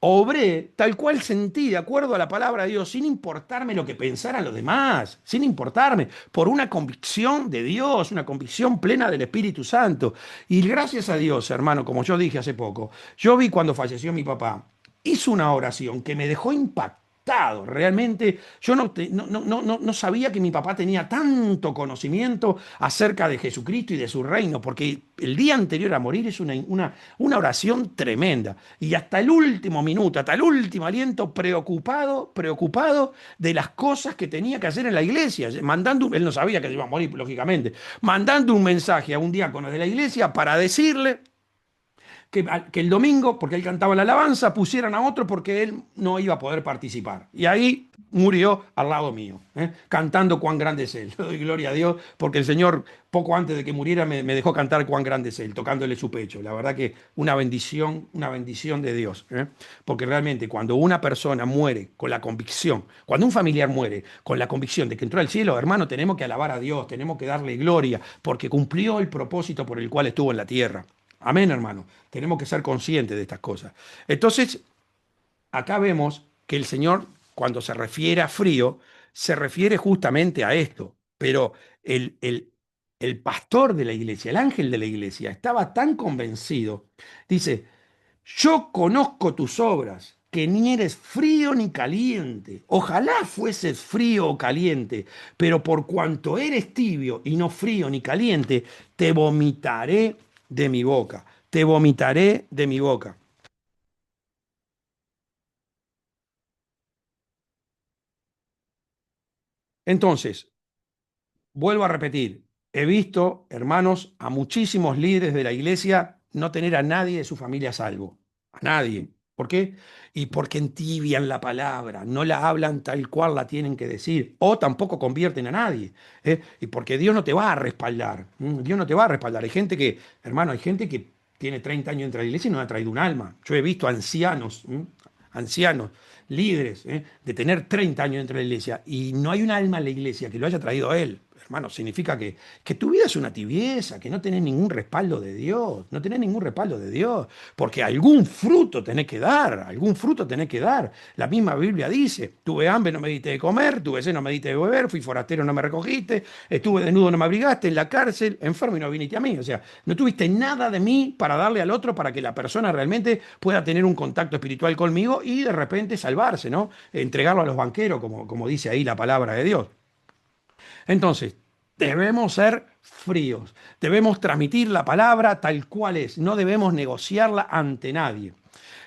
obré tal cual sentí, de acuerdo a la palabra de Dios, sin importarme lo que pensaran los demás, sin importarme, por una convicción de Dios, una convicción plena del Espíritu Santo. Y gracias a Dios, hermano, como yo dije hace poco, yo vi cuando falleció mi papá, hizo una oración que me dejó impactado. Realmente yo no sabía que mi papá tenía tanto conocimiento acerca de Jesucristo y de su reino, porque el día anterior a morir es una oración tremenda. Y hasta el último minuto, hasta el último aliento, preocupado de las cosas que tenía que hacer en la iglesia, él no sabía que se iba a morir, lógicamente, mandando un mensaje a un diácono de la iglesia para decirle que el domingo, porque él cantaba la alabanza, pusieran a otro porque él no iba a poder participar. Y ahí murió al lado mío, cantando cuán grande es él. Le doy gloria a Dios porque el Señor, poco antes de que muriera, me dejó cantar cuán grande es él, tocándole su pecho. La verdad que una bendición de Dios. Porque realmente cuando una persona muere con la convicción, cuando un familiar muere con la convicción de que entró al cielo, hermano, tenemos que alabar a Dios, tenemos que darle gloria, porque cumplió el propósito por el cual estuvo en la tierra. Amén, hermano. Tenemos que ser conscientes de estas cosas. Entonces, acá vemos que el Señor, cuando se refiere a frío, se refiere justamente a esto. Pero el pastor de la iglesia, el ángel de la iglesia, estaba tan convencido. Dice, yo conozco tus obras, que ni eres frío ni caliente. Ojalá fueses frío o caliente, pero por cuanto eres tibio y no frío ni caliente, te vomitaré de mi boca. Te vomitaré de mi boca. Entonces, vuelvo a repetir, he visto, hermanos, a muchísimos líderes de la iglesia no tener a nadie de su familia a salvo. A nadie. ¿Por qué? Y porque entibian la palabra, no la hablan tal cual la tienen que decir, o tampoco convierten a nadie. Y porque Dios no te va a respaldar. Dios no te va a respaldar. Hay gente que, hermano, hay gente que tiene 30 años dentro de la iglesia y no ha traído un alma. Yo he visto ancianos, ancianos, líderes, de tener 30 años dentro de la iglesia y no hay un alma en la iglesia que lo haya traído a él. Hermano, significa que tu vida es una tibieza, que no tenés ningún respaldo de Dios, no tenés ningún respaldo de Dios, porque algún fruto tenés que dar, algún fruto tenés que dar. La misma Biblia dice, tuve hambre, no me diste de comer, tuve sed, no me diste de beber, fui forastero, no me recogiste, estuve desnudo, no me abrigaste, en la cárcel, enfermo y no viniste a mí. O sea, no tuviste nada de mí para darle al otro para que la persona realmente pueda tener un contacto espiritual conmigo y de repente salvarse, ¿no? Entregarlo a los banqueros, como dice ahí la palabra de Dios. Entonces, debemos ser fríos, debemos transmitir la palabra tal cual es, no debemos negociarla ante nadie.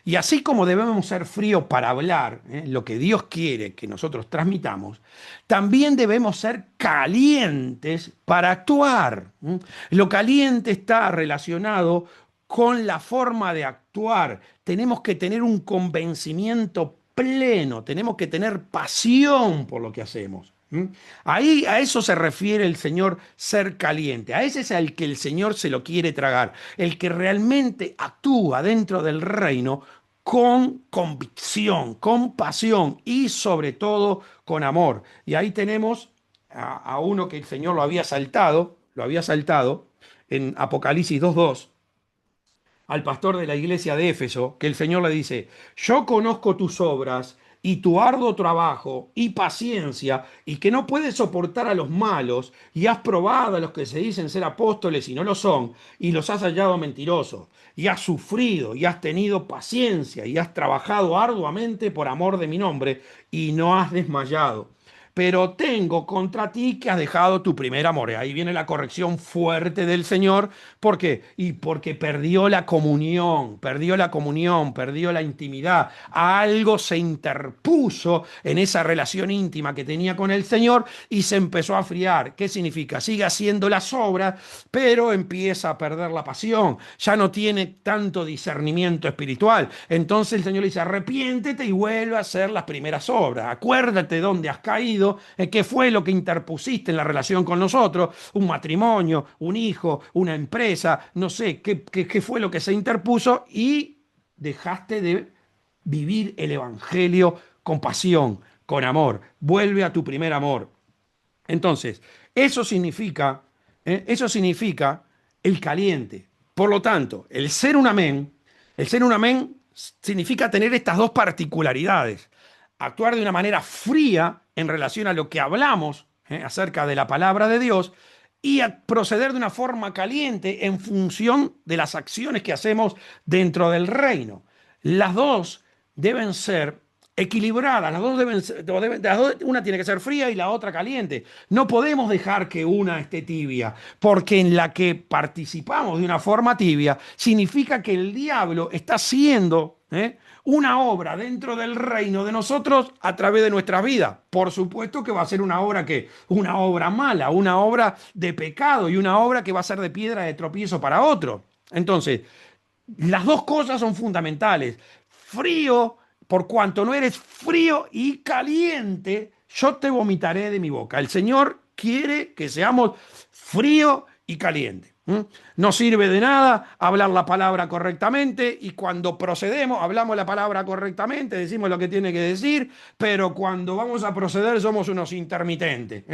Y así como debemos ser fríos para hablar, lo que Dios quiere que nosotros transmitamos, también debemos ser calientes para actuar. Lo caliente está relacionado con la forma de actuar. Tenemos que tener un convencimiento pleno, tenemos que tener pasión por lo que hacemos. Ahí a eso se refiere el Señor ser caliente. A ese es al que el Señor se lo quiere tragar. El que realmente actúa dentro del reino con convicción, con pasión y sobre todo con amor. Y ahí tenemos a uno que el Señor lo había saltado en Apocalipsis 2:2 al pastor de la iglesia de Éfeso, que el Señor le dice, yo conozco tus obras y tu arduo trabajo y paciencia, y que no puedes soportar a los malos, y has probado a los que se dicen ser apóstoles y no lo son, y los has hallado mentirosos, y has sufrido, y has tenido paciencia, y has trabajado arduamente por amor de mi nombre, y no has desmayado. Pero tengo contra ti que has dejado tu primer amor. Ahí viene la corrección fuerte del Señor. ¿Por qué? Y porque perdió la intimidad. Algo se interpuso en esa relación íntima que tenía con el Señor y se empezó a friar. ¿Qué significa? Sigue haciendo las obras, pero empieza a perder la pasión. Ya no tiene tanto discernimiento espiritual. Entonces el Señor le dice, arrepiéntete y vuelve a hacer las primeras obras. Acuérdate dónde has caído, qué fue lo que interpusiste en la relación con nosotros, un matrimonio, un hijo, una empresa, no sé, qué fue lo que se interpuso y dejaste de vivir el Evangelio con pasión, con amor. Vuelve a tu primer amor. Entonces, eso significa el caliente. Por lo tanto, el ser un amén significa tener estas dos particularidades. Actuar de una manera fría en relación a lo que hablamos acerca de la palabra de Dios y a proceder de una forma caliente en función de las acciones que hacemos dentro del reino. Las dos deben ser equilibradas, las dos deben ser, una tiene que ser fría y la otra caliente. No podemos dejar que una esté tibia, porque en la que participamos de una forma tibia significa que el diablo está haciendo una obra dentro del reino de nosotros a través de nuestras vidas. Por supuesto que va a ser una obra que, una obra mala, una obra de pecado y una obra que va a ser de piedra de tropiezo para otro. Entonces, las dos cosas son fundamentales. Frío, por cuanto no eres frío y caliente, yo te vomitaré de mi boca. El Señor quiere que seamos frío y caliente. No sirve de nada hablar la palabra correctamente y cuando procedemos, hablamos la palabra correctamente, decimos lo que tiene que decir, pero cuando vamos a proceder somos unos intermitentes.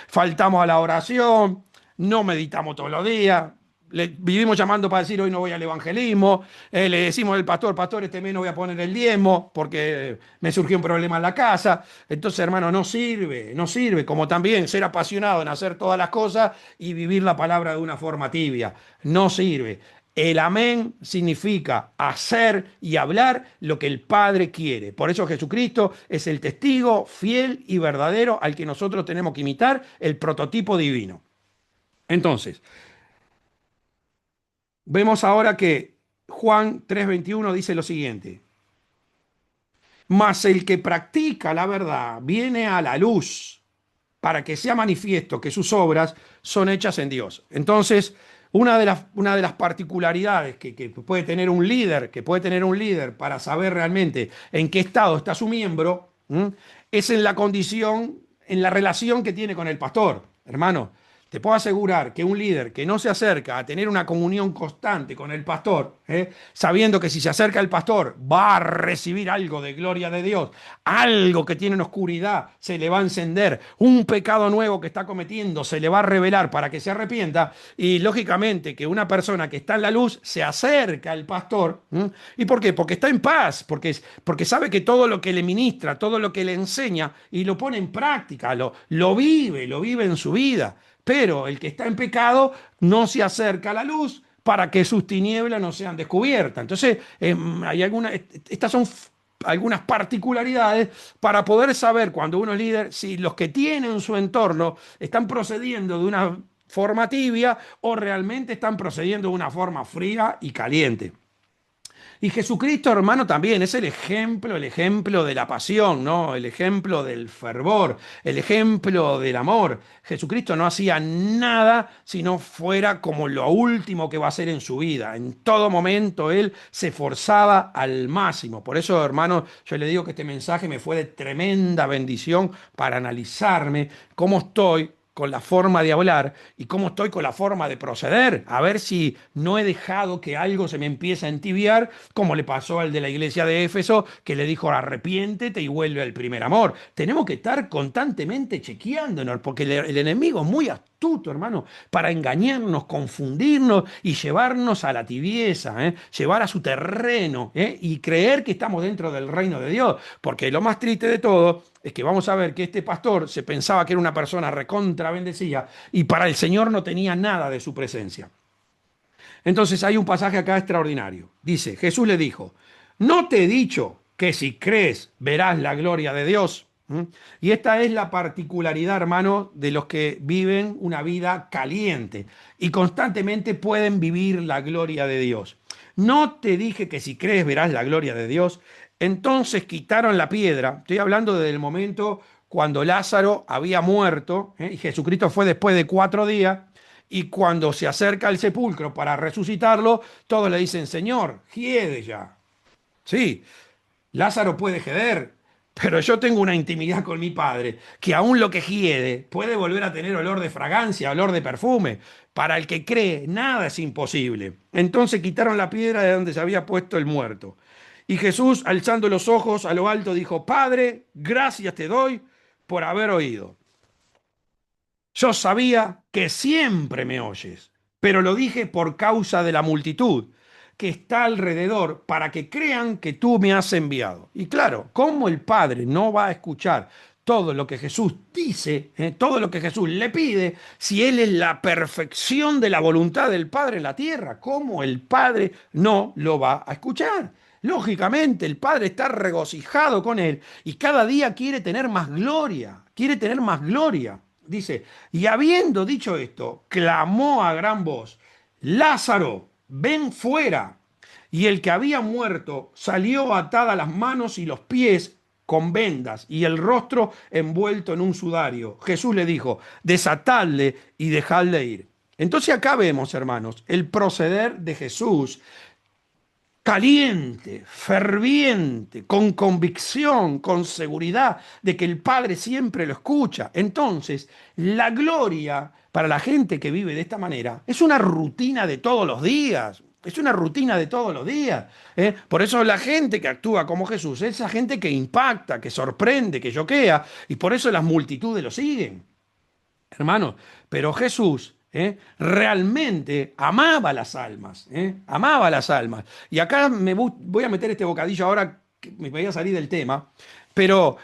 Faltamos a la oración, no meditamos todos los días, le vivimos llamando para decir hoy no voy al evangelismo, le decimos al pastor, pastor, este mes no voy a poner el diezmo porque me surgió un problema en la casa. Entonces, hermano, no sirve, no sirve, como también ser apasionado en hacer todas las cosas y vivir la palabra de una forma tibia. No sirve. El amén significa hacer y hablar lo que el Padre quiere. Por eso Jesucristo es el testigo fiel y verdadero al que nosotros tenemos que imitar, el prototipo divino. Entonces, vemos ahora que Juan 3:21 dice lo siguiente: mas el que practica la verdad viene a la luz para que sea manifiesto que sus obras son hechas en Dios. Entonces, una de las particularidades que puede tener un líder, que puede tener un líder para saber realmente en qué estado está su miembro, es en la condición, en la relación que tiene con el pastor. Hermano, te puedo asegurar que un líder que no se acerca a tener una comunión constante con el pastor, sabiendo que si se acerca al pastor va a recibir algo de gloria de Dios, algo que tiene en oscuridad se le va a encender, un pecado nuevo que está cometiendo se le va a revelar para que se arrepienta, y lógicamente que una persona que está en la luz se acerca al pastor. ¿Y por qué? Porque está en paz, porque sabe que todo lo que le ministra, todo lo que le enseña y lo pone en práctica, lo vive en su vida. Pero el que está en pecado no se acerca a la luz para que sus tinieblas no sean descubiertas. Entonces, estas son algunas particularidades para poder saber cuando uno es líder si los que tienen su entorno están procediendo de una forma tibia o realmente están procediendo de una forma fría y caliente. Y Jesucristo, hermano, también es el ejemplo de la pasión, ¿no? El ejemplo del fervor, el ejemplo del amor. Jesucristo no hacía nada si no fuera como lo último que va a hacer en su vida. En todo momento él se esforzaba al máximo. Por eso, hermano, yo le digo que este mensaje me fue de tremenda bendición para analizarme cómo estoy con la forma de hablar y cómo estoy con la forma de proceder, a ver si no he dejado que algo se me empiece a entibiar, como le pasó al de la iglesia de Éfeso, que le dijo arrepiéntete y vuelve al primer amor. Tenemos que estar constantemente chequeándonos, porque el enemigo es muy astuto, hermano, para engañarnos, confundirnos y llevarnos a la tibieza, llevar a su terreno, y creer que estamos dentro del reino de Dios, porque lo más triste de todo es que vamos a ver que este pastor se pensaba que era una persona recontra bendecida y para el Señor no tenía nada de su presencia. Entonces hay un pasaje acá extraordinario. Dice, Jesús le dijo, ¿no te he dicho que si crees verás la gloria de Dios? Y esta es la particularidad, hermano, de los que viven una vida caliente y constantemente pueden vivir la gloria de Dios. No te dije que si crees verás la gloria de Dios. Entonces quitaron la piedra. Estoy hablando desde el momento cuando Lázaro había muerto, y Jesucristo fue después de 4 días. Y cuando se acerca al sepulcro para resucitarlo, todos le dicen, Señor, hiede ya. Sí, Lázaro puede jeder, pero yo tengo una intimidad con mi Padre, que aún lo que hiede puede volver a tener olor de fragancia, olor de perfume. Para el que cree, nada es imposible. Entonces quitaron la piedra de donde se había puesto el muerto. Y Jesús, alzando los ojos a lo alto, dijo, Padre, gracias te doy por haber oído. Yo sabía que siempre me oyes, pero lo dije por causa de la multitud, que está alrededor para que crean que tú me has enviado. Y claro, ¿cómo el Padre no va a escuchar todo lo que Jesús dice, todo lo que Jesús le pide, si Él es la perfección de la voluntad del Padre en la tierra? ¿Cómo el Padre no lo va a escuchar? Lógicamente, el Padre está regocijado con Él y cada día quiere tener más gloria, quiere tener más gloria. Dice, y habiendo dicho esto, clamó a gran voz, Lázaro, ven fuera. Y el que había muerto salió atada las manos y los pies con vendas y el rostro envuelto en un sudario. Jesús le dijo, desatadle y dejadle ir. Entonces acá vemos, hermanos, el proceder de Jesús caliente, ferviente, con convicción, con seguridad de que el Padre siempre lo escucha. Entonces, la gloria para la gente que vive de esta manera es una rutina de todos los días. Es una rutina de todos los días. Por eso la gente que actúa como Jesús es esa gente que impacta, que sorprende, que choquea, y por eso las multitudes lo siguen. Hermanos, pero Jesús realmente amaba las almas, amaba las almas. Y acá voy a meter este bocadillo ahora que me voy a salir del tema, pero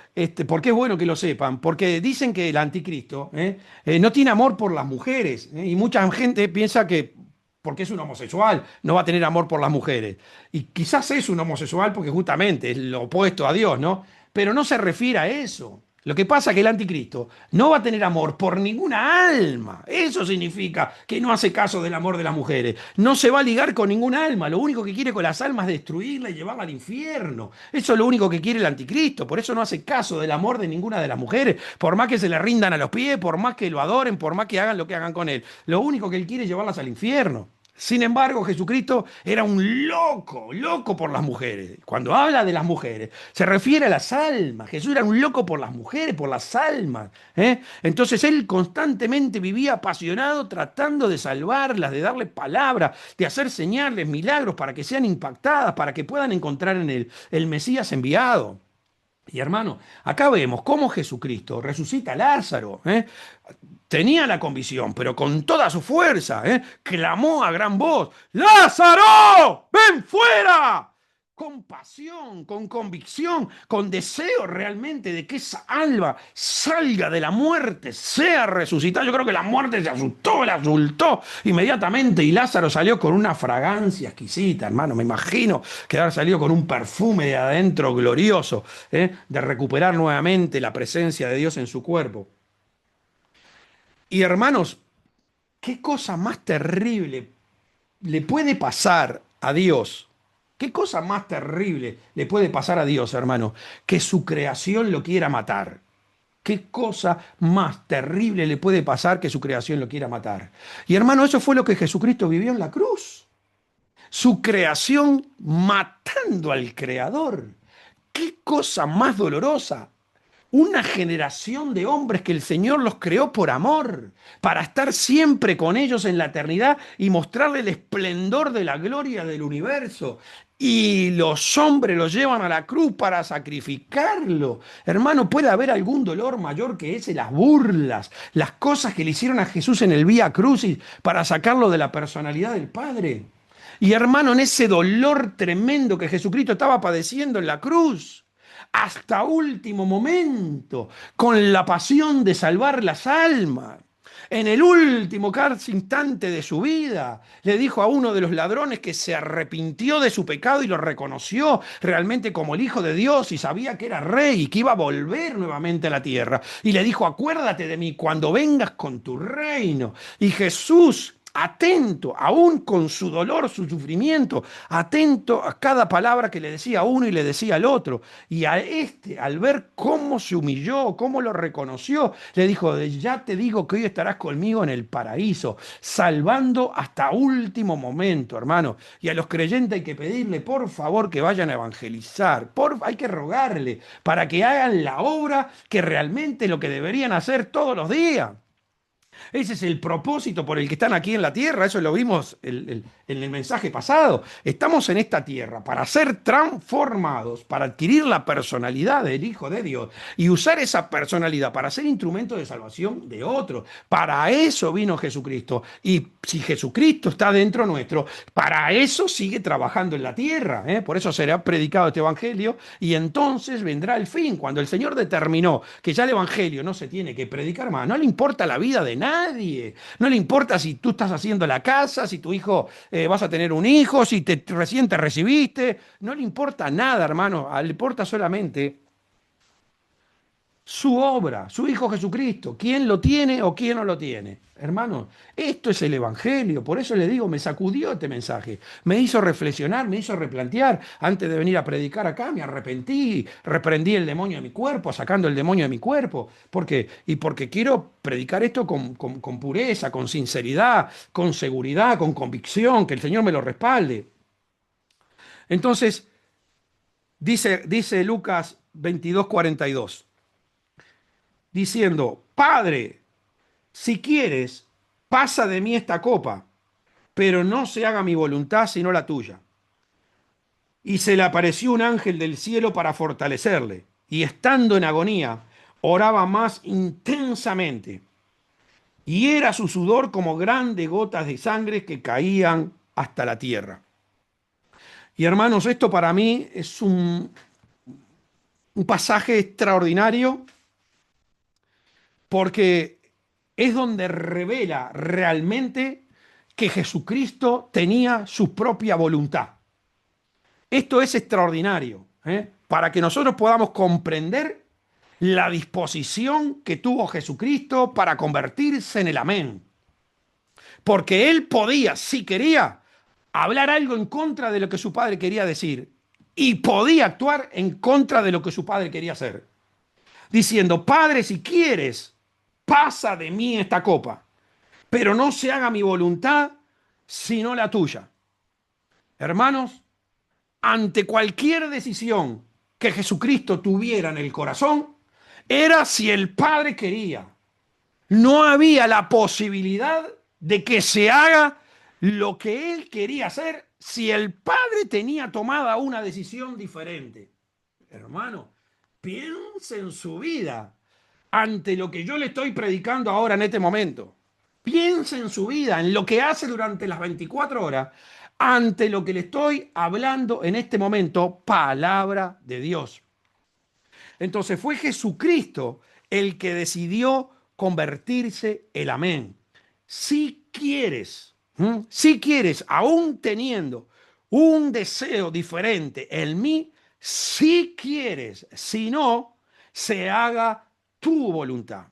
porque es bueno que lo sepan, porque dicen que el anticristo no tiene amor por las mujeres, y mucha gente piensa que porque es un homosexual no va a tener amor por las mujeres. Y quizás es un homosexual porque justamente es lo opuesto a Dios, ¿no? Pero no se refiere a eso. Lo que pasa es que el anticristo no va a tener amor por ninguna alma. Eso significa que no hace caso del amor de las mujeres. No se va a ligar con ninguna alma. Lo único que quiere con las almas es destruirla y llevarla al infierno. Eso es lo único que quiere el anticristo. Por eso no hace caso del amor de ninguna de las mujeres. Por más que se le rindan a los pies, por más que lo adoren, por más que hagan lo que hagan con él. Lo único que él quiere es llevarlas al infierno. Sin embargo, Jesucristo era un loco, loco por las mujeres. Cuando habla de las mujeres, se refiere a las almas. Jesús era un loco por las mujeres, por las almas. Entonces él constantemente vivía apasionado tratando de salvarlas, de darle palabra, de hacer señales, milagros para que sean impactadas, para que puedan encontrar en él el Mesías enviado. Y hermano, acá vemos cómo Jesucristo resucita a Lázaro. Tenía la convicción, pero con toda su fuerza, clamó a gran voz, ¡Lázaro, ven fuera! Con pasión, con convicción, con deseo realmente de que esa alma salga de la muerte, sea resucitada. Yo creo que la muerte se asustó, la asustó inmediatamente y Lázaro salió con una fragancia exquisita, hermano. Me imagino que haber salido con un perfume de adentro glorioso, de recuperar nuevamente la presencia de Dios en su cuerpo. Y hermanos, ¿qué cosa más terrible le puede pasar a Dios? ¿Qué cosa más terrible le puede pasar a Dios, hermano? Que su creación lo quiera matar. ¿Qué cosa más terrible le puede pasar que su creación lo quiera matar? Y hermano, eso fue lo que Jesucristo vivió en la cruz. Su creación matando al Creador. ¿Qué cosa más dolorosa? Una generación de hombres que el Señor los creó por amor, para estar siempre con ellos en la eternidad y mostrarle el esplendor de la gloria del universo. Y los hombres los llevan a la cruz para sacrificarlo. Hermano, ¿puede haber algún dolor mayor que ese? Las burlas, las cosas que le hicieron a Jesús en el Vía Crucis para sacarlo de la personalidad del Padre. Y hermano, en ese dolor tremendo que Jesucristo estaba padeciendo en la cruz, hasta último momento, con la pasión de salvar las almas. En el último casi instante de su vida, le dijo a uno de los ladrones que se arrepintió de su pecado y lo reconoció realmente como el Hijo de Dios y sabía que era rey y que iba a volver nuevamente a la tierra. Y le dijo, acuérdate de mí cuando vengas con tu reino. Y Jesús, atento, aún con su dolor, su sufrimiento, atento a cada palabra que le decía a uno y le decía al otro. Y a este, al ver cómo se humilló, cómo lo reconoció, le dijo, ya te digo que hoy estarás conmigo en el paraíso, salvando hasta último momento, hermano. Y a los creyentes hay que pedirle, por favor, que vayan a evangelizar, hay que rogarle para que hagan la obra que realmente es lo que deberían hacer todos los días. Ese es el propósito por el que están aquí en la tierra. Eso lo vimos en el mensaje pasado. Estamos en esta tierra para ser transformados, para adquirir la personalidad del Hijo de Dios y usar esa personalidad para ser instrumento de salvación de otros. Para eso vino Jesucristo. Y si Jesucristo está dentro nuestro, para eso sigue trabajando en la tierra. Por eso será predicado este evangelio y entonces vendrá el fin. Cuando el Señor determinó que ya el evangelio no se tiene que predicar más, no le importa la vida de nadie, no le importa si tú estás haciendo la casa, si tu hijo vas a tener un hijo, si recién te recibiste, no le importa nada, hermano, le importa solamente su obra, su Hijo Jesucristo, quién lo tiene o quién no lo tiene. Hermano, esto es el Evangelio, por eso le digo, me sacudió este mensaje, me hizo reflexionar, me hizo replantear. Antes de venir a predicar acá, me arrepentí, reprendí el demonio de mi cuerpo, sacando el demonio de mi cuerpo. ¿Por qué? Y porque quiero predicar esto con pureza, con sinceridad, con seguridad, con convicción, que el Señor me lo respalde. Entonces, dice Lucas 22:42 diciendo, Padre, si quieres, pasa de mí esta copa, pero no se haga mi voluntad sino la tuya. Y se le apareció un ángel del cielo para fortalecerle, y estando en agonía, oraba más intensamente, y era su sudor como grandes gotas de sangre que caían hasta la tierra. Y hermanos, esto para mí es un pasaje extraordinario porque es donde revela realmente que Jesucristo tenía su propia voluntad. Esto es extraordinario, para que nosotros podamos comprender la disposición que tuvo Jesucristo para convertirse en el amén. Porque él podía, si quería, hablar algo en contra de lo que su padre quería decir y podía actuar en contra de lo que su padre quería hacer. Diciendo, Padre, si quieres, pasa de mí esta copa, pero no se haga mi voluntad sino la tuya. Hermanos, ante cualquier decisión que Jesucristo tuviera en el corazón, era si el Padre quería. No había la posibilidad de que se haga lo que él quería hacer si el Padre tenía tomada una decisión diferente. Hermano, piense en su vida ante lo que yo le estoy predicando ahora en este momento. Piense en su vida, en lo que hace durante las 24 horas, ante lo que le estoy hablando en este momento, palabra de Dios. Entonces fue Jesucristo el que decidió convertirse el amén. Si quieres, aún teniendo un deseo diferente en mí, si quieres, si no, se haga tu voluntad.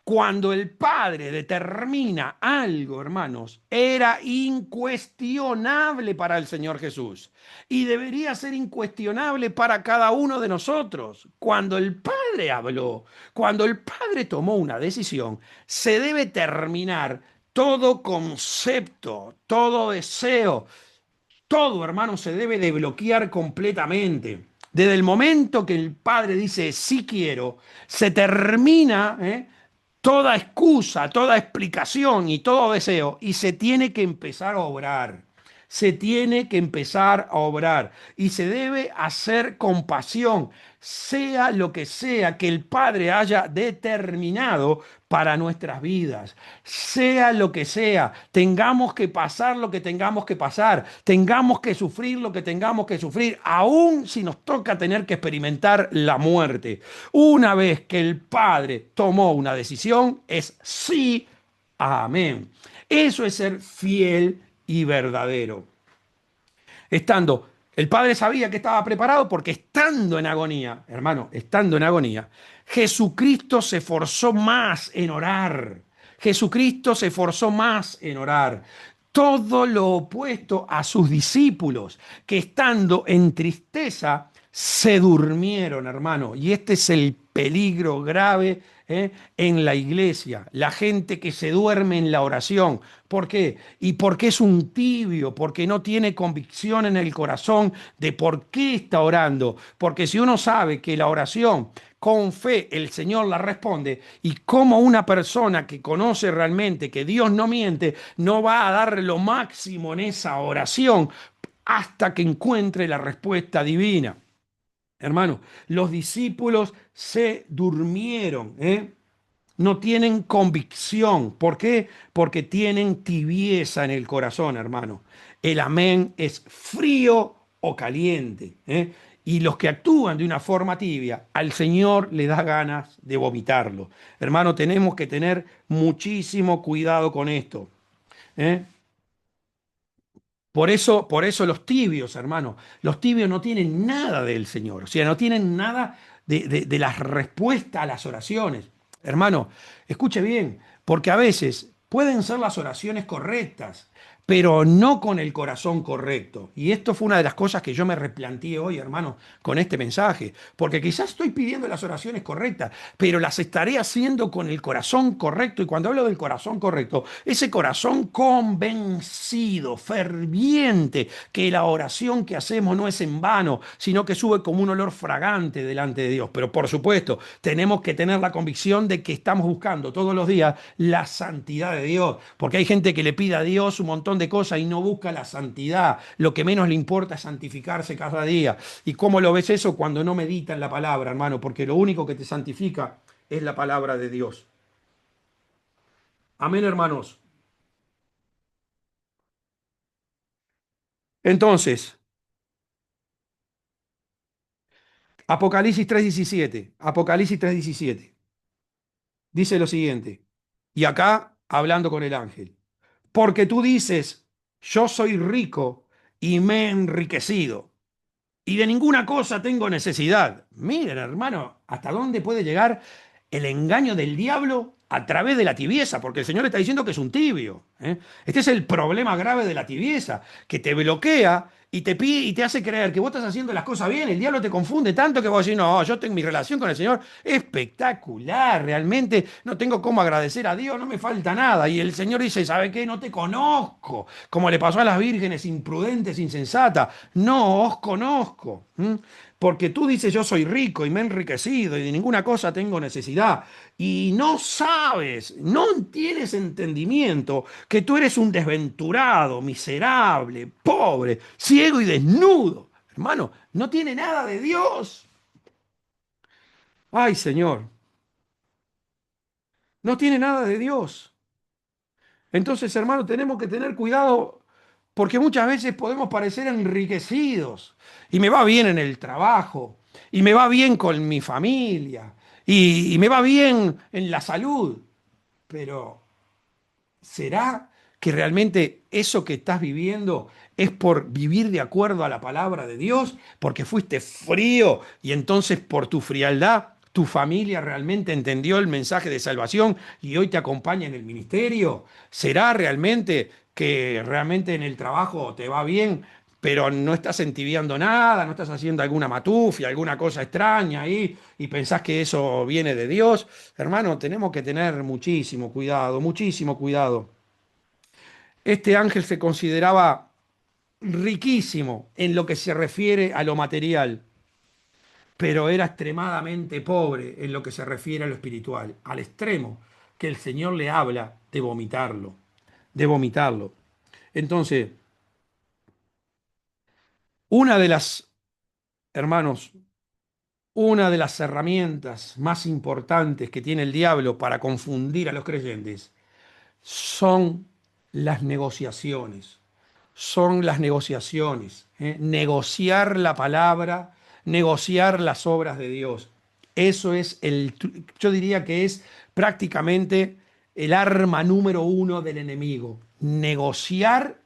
Cuando el Padre determina algo, hermanos, era incuestionable para el Señor Jesús y debería ser incuestionable para cada uno de nosotros. Cuando el Padre habló, cuando el Padre tomó una decisión, se debe terminar todo concepto, todo deseo, todo, hermano, se debe de bloquear completamente. Desde el momento que el Padre dice sí quiero, se termina toda excusa, toda explicación y todo deseo y se tiene que empezar a obrar. Se tiene que empezar a obrar y se debe hacer con pasión, sea lo que sea que el Padre haya determinado para nuestras vidas, sea lo que sea, tengamos que pasar lo que tengamos que pasar, tengamos que sufrir lo que tengamos que sufrir, aun si nos toca tener que experimentar la muerte. Una vez que el Padre tomó una decisión, es sí, amén. Eso es ser fiel y verdadero. Estando, el Padre sabía que estaba preparado porque estando en agonía, hermano, estando en agonía, Jesucristo se esforzó más en orar. Jesucristo se esforzó más en orar. Todo lo opuesto a sus discípulos, que estando en tristeza, se durmieron, hermano. Y este es el peligro grave en la iglesia. La gente que se duerme en la oración. ¿Por qué? Y porque es un tibio, porque no tiene convicción en el corazón de por qué está orando. Porque si uno sabe que la oración con fe el Señor la responde y como una persona que conoce realmente que Dios no miente, no va a dar lo máximo en esa oración hasta que encuentre la respuesta divina. Hermano, los discípulos se durmieron, ¿eh? No tienen convicción. ¿Por qué? Porque tienen tibieza en el corazón, hermano. El amén es frío o caliente, ¿eh? Y los que actúan de una forma tibia, al Señor le da ganas de vomitarlo. Hermano, tenemos que tener muchísimo cuidado con esto, ¿eh? Por eso los tibios, hermano, los tibios no tienen nada del Señor, o sea, no tienen nada de la respuesta a las oraciones. Hermano, escuche bien, porque a veces pueden ser las oraciones correctas, pero no con el corazón correcto. Y esto fue una de las cosas que yo me replanteé hoy, hermano, con este mensaje, porque quizás estoy pidiendo las oraciones correctas, pero las estaré haciendo con el corazón correcto. Y cuando hablo del corazón correcto, ese corazón convencido, ferviente, que la oración que hacemos no es en vano, sino que sube como un olor fragante delante de Dios. Pero por supuesto, tenemos que tener la convicción de que estamos buscando todos los días la santidad de Dios, porque hay gente que le pide a Dios un montón de cosas y no busca la santidad. Lo que menos le importa es santificarse cada día. ¿Y cómo lo ves eso? Cuando no medita en la palabra, hermano, porque lo único que te santifica es la palabra de Dios. Amén, hermanos. Entonces, Apocalipsis 3:17, dice lo siguiente, y acá hablando con el ángel, porque tú dices, yo soy rico y me he enriquecido y de ninguna cosa tengo necesidad. Miren, hermano, hasta dónde puede llegar el engaño del diablo a través de la tibieza, porque el Señor está diciendo que es un tibio, ¿eh? Este es el problema grave de la tibieza, que te bloquea y te pide y te hace creer que vos estás haciendo las cosas bien. El diablo te confunde tanto que vos decís, no, yo tengo mi relación con el Señor espectacular, realmente no tengo cómo agradecer a Dios, no me falta nada. Y el Señor dice, ¿sabe qué? No te conozco, como le pasó a las vírgenes imprudentes, insensatas. No os conozco. Porque tú dices, yo soy rico y me he enriquecido y de ninguna cosa tengo necesidad. Y no sabes, no tienes entendimiento que tú eres un desventurado, miserable, pobre, ciego y desnudo. Hermano, no tiene nada de Dios. Ay, Señor, no tiene nada de Dios. Entonces, hermano, tenemos que tener cuidado porque muchas veces podemos parecer enriquecidos y me va bien en el trabajo y me va bien con mi familia y me va bien en la salud, pero ¿será que realmente eso que estás viviendo es por vivir de acuerdo a la palabra de Dios? Porque fuiste frío y entonces por tu frialdad tu familia realmente entendió el mensaje de salvación y hoy te acompaña en el ministerio. ¿Será realmente que realmente en el trabajo te va bien, pero no estás entibiando nada, no estás haciendo alguna matufia, alguna cosa extraña ahí y pensás que eso viene de Dios? Hermano, tenemos que tener muchísimo cuidado, muchísimo cuidado. Este ángel se consideraba riquísimo en lo que se refiere a lo material, pero era extremadamente pobre en lo que se refiere a lo espiritual, al extremo que el Señor le habla de vomitarlo, de vomitarlo. Entonces, una de las, hermanos, una de las herramientas más importantes que tiene el diablo para confundir a los creyentes son las negociaciones. Son las negociaciones, ¿eh? Negociar la palabra, negociar las obras de Dios. Eso es yo diría que es prácticamente el arma número uno del enemigo. Negociar